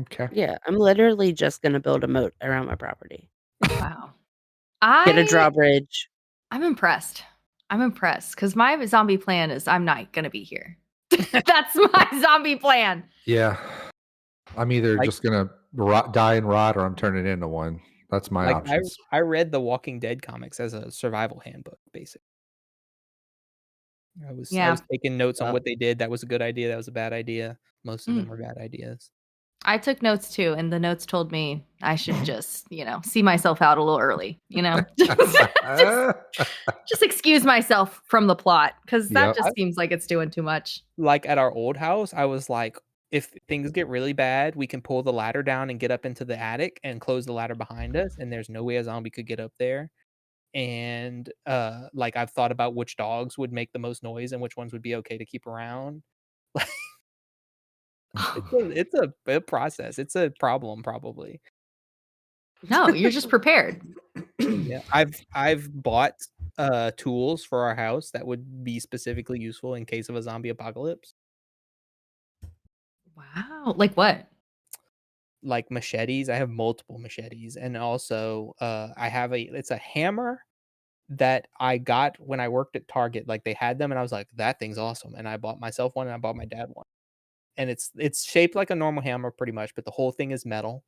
Okay. Yeah, I'm literally just gonna build a moat around my property. Wow. Get a I drawbridge. I'm impressed. I'm impressed because my zombie plan is I'm not gonna be here. That's my zombie plan. Yeah. I'm either Like just gonna die and rot, or I'm turning into one. That's my like options. I read the Walking Dead comics as a survival handbook, basically. I Yeah. was taking notes on Well, what they did. That was a good idea. That was a bad idea. Most of them were Mm. bad ideas. I took notes too, and the notes told me I should just, see myself out a little early, just excuse myself from the plot because that Yep. just seems like it's doing too much. Like at our old house, I was like, if things get really bad, we can pull the ladder down and get up into the attic and close the ladder behind us, and there's no way a zombie could get up there. And like I've thought about which dogs would make the most noise and which ones would be okay to keep around. It's a process. It's a problem probably. No, you're just prepared. Yeah. I've bought tools for our house that would be specifically useful in case of a zombie apocalypse. Wow. Like what? Like machetes. I have multiple machetes, and also I have it's a hammer that I got when I worked at Target. Like they had them, and I was like, that thing's awesome. And I bought myself one, and I bought my dad one. And it's shaped like a normal hammer, pretty much, but the whole thing is metal.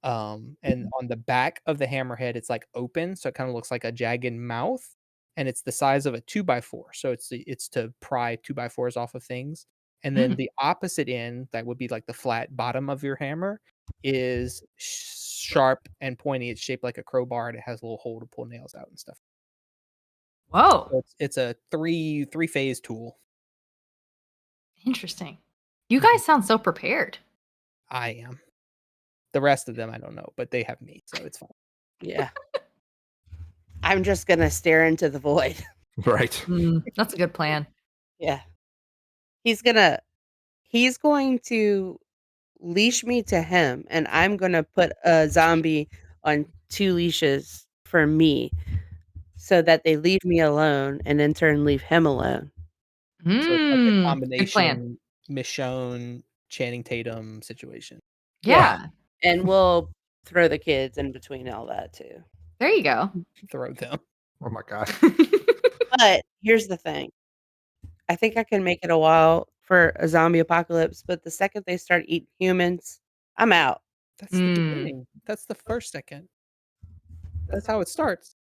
And on the back of the hammerhead, it's like open, so it kind of looks like a jagged mouth, and it's the size of a 2x4. So it's to pry 2x4s off of things. And then Hmm. the opposite end, that would be like the flat bottom of your hammer, is sharp and pointy. It's shaped like a crowbar, and it has a little hole to pull nails out and stuff. Whoa. So it's a three phase tool. Interesting. You guys sound so prepared. I am. The rest of them, I don't know, but they have me, so it's fine. yeah. I'm just gonna stare into the void. Right. That's a good plan. Yeah. He's going to leash me to him, and I'm gonna put a zombie on 2 leashes for me so that they leave me alone and in turn leave him alone. So it's like a Good plan. combination Michonne, Channing Tatum situation. Yeah. And we'll throw the kids in between all that too. There you go. Throw them. Oh my god. But here's the thing. I think I can make it a while for a zombie apocalypse, but the second they start eating humans, I'm out. That's the beginning. That's the first second. That's how it starts.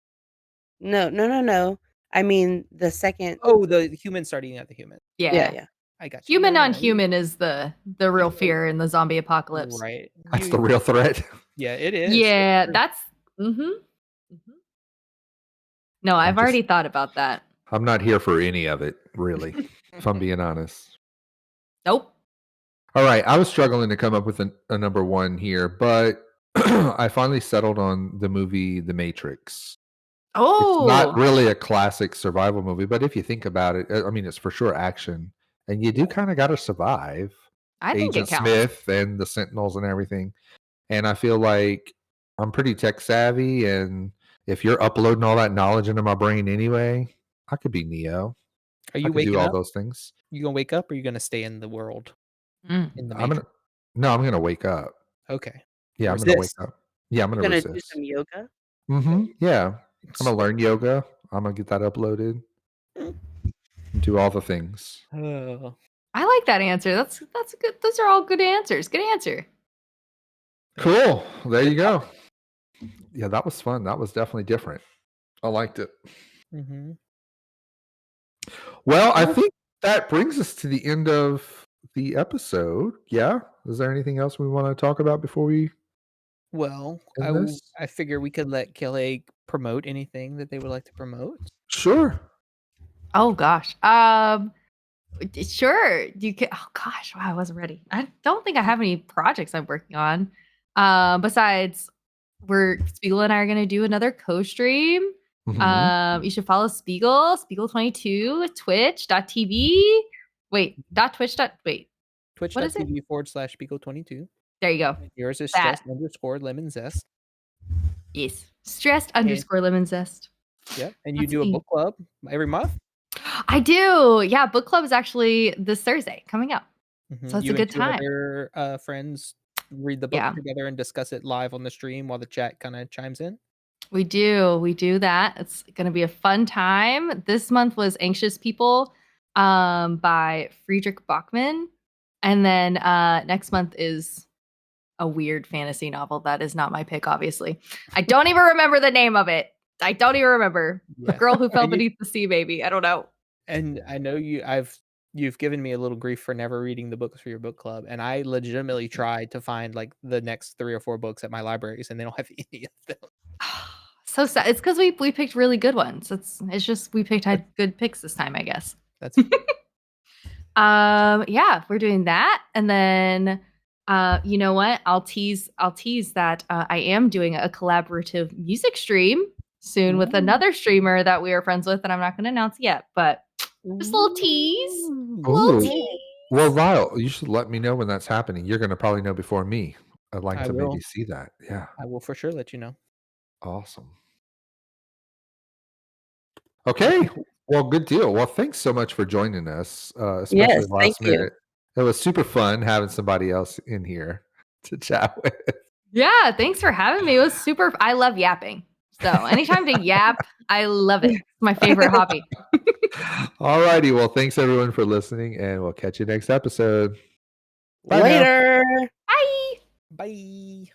No. I mean, the second. Oh, the humans start eating other humans. Yeah. Yeah. I got you. Human No, on no, human is the real fear in the zombie apocalypse. Right. That's the real threat. Yeah, it is. Yeah, It's true. that's No, I've already thought about that. I'm not here for any of it, really, if I'm being honest. Nope. All right. I was struggling to come up with a number one here, but I finally settled on the movie The Matrix. Oh, It's not really a classic survival movie, but if you think about it, I mean, it's for sure action, and you do kind of got to survive. I think Agent it counts. Smith and the Sentinels and everything. And I feel like I'm pretty tech savvy, and if you're uploading all that knowledge into my brain anyway, I could be Neo. Are I you could do waking all up? those things. You gonna wake up or you gonna stay in the world? Mm. In the I'm matrix? gonna wake up. Okay. Yeah, I'm gonna wake Resist. up. Yeah, I'm You're gonna gonna do resist. some yoga? Yeah. I'm gonna learn yoga. I'm gonna get that uploaded. Do all the things. Oh. I like that answer. That's a good. Those are all good answers. Good answer. Cool. There you go. Yeah, that was fun. That was definitely different. I liked it. Mm-hmm. Well, I Yeah. think that brings us to the end of the episode. Yeah. Is there anything else we want to talk about before we Well, end this? I figure we could let Kiele promote anything that they would like to promote. Sure. Oh gosh. Sure. You can. Oh gosh. Wow. I wasn't ready. I don't think I have any projects I'm working on. Besides, Spiegel and I are gonna do another co-stream. Mhm. You should follow Spiegel22, Twitch.tv. Wait, .twitch. Wait, what is it? Twitch.tv/Spiegel22. There you go. Yours is That. stressed_lemon zest. Yes. Stressed And- _ lemon zest. Yep. And you That's do a me. book club every month. I do. Yeah, book club is actually this Thursday coming up. Mhm. So it's You a and good two time. other friends read the book Yeah. together and discuss it live on the stream while the chat kind of chimes in. We do that. It's going to be a fun time. This month was Anxious People by Friedrich Bachmann. And then next month is a weird fantasy novel. That is not my pick, obviously. I don't even remember the name of it. I don't even remember. The Yeah. Girl Who Fell And you- Beneath the Sea, maybe. I don't know. And I know you've given me a little grief for never reading the books for your book club, and I legitimately tried to find like the next 3 or 4 books at my libraries, and they don't have any of them. So sad. It's because we picked really good ones. It's just we had good picks this time, I guess. That's Yeah, we're doing that. And then you know what? I'll tease that I am doing a collaborative music stream soon with another streamer that we are friends with, and I'm not gonna announce yet, but just a little tease. Little Ooh. tease. Well, Lyle, you should let me know when that's happening. You're going to probably know before me. I'd like I to will. maybe see that. Yeah. I will for sure let you know. Awesome. Okay. Well, good deal. Well, thanks so much for joining us, especially Yes, thank last you. minute. It was super fun having somebody else in here to chat with. Yeah, thanks for having me. It was super. I love yapping. So anytime to yap, I love it. It's my favorite hobby. All righty. Well, thanks everyone for listening, and we'll catch you next episode. Bye now. Later. Bye. Bye.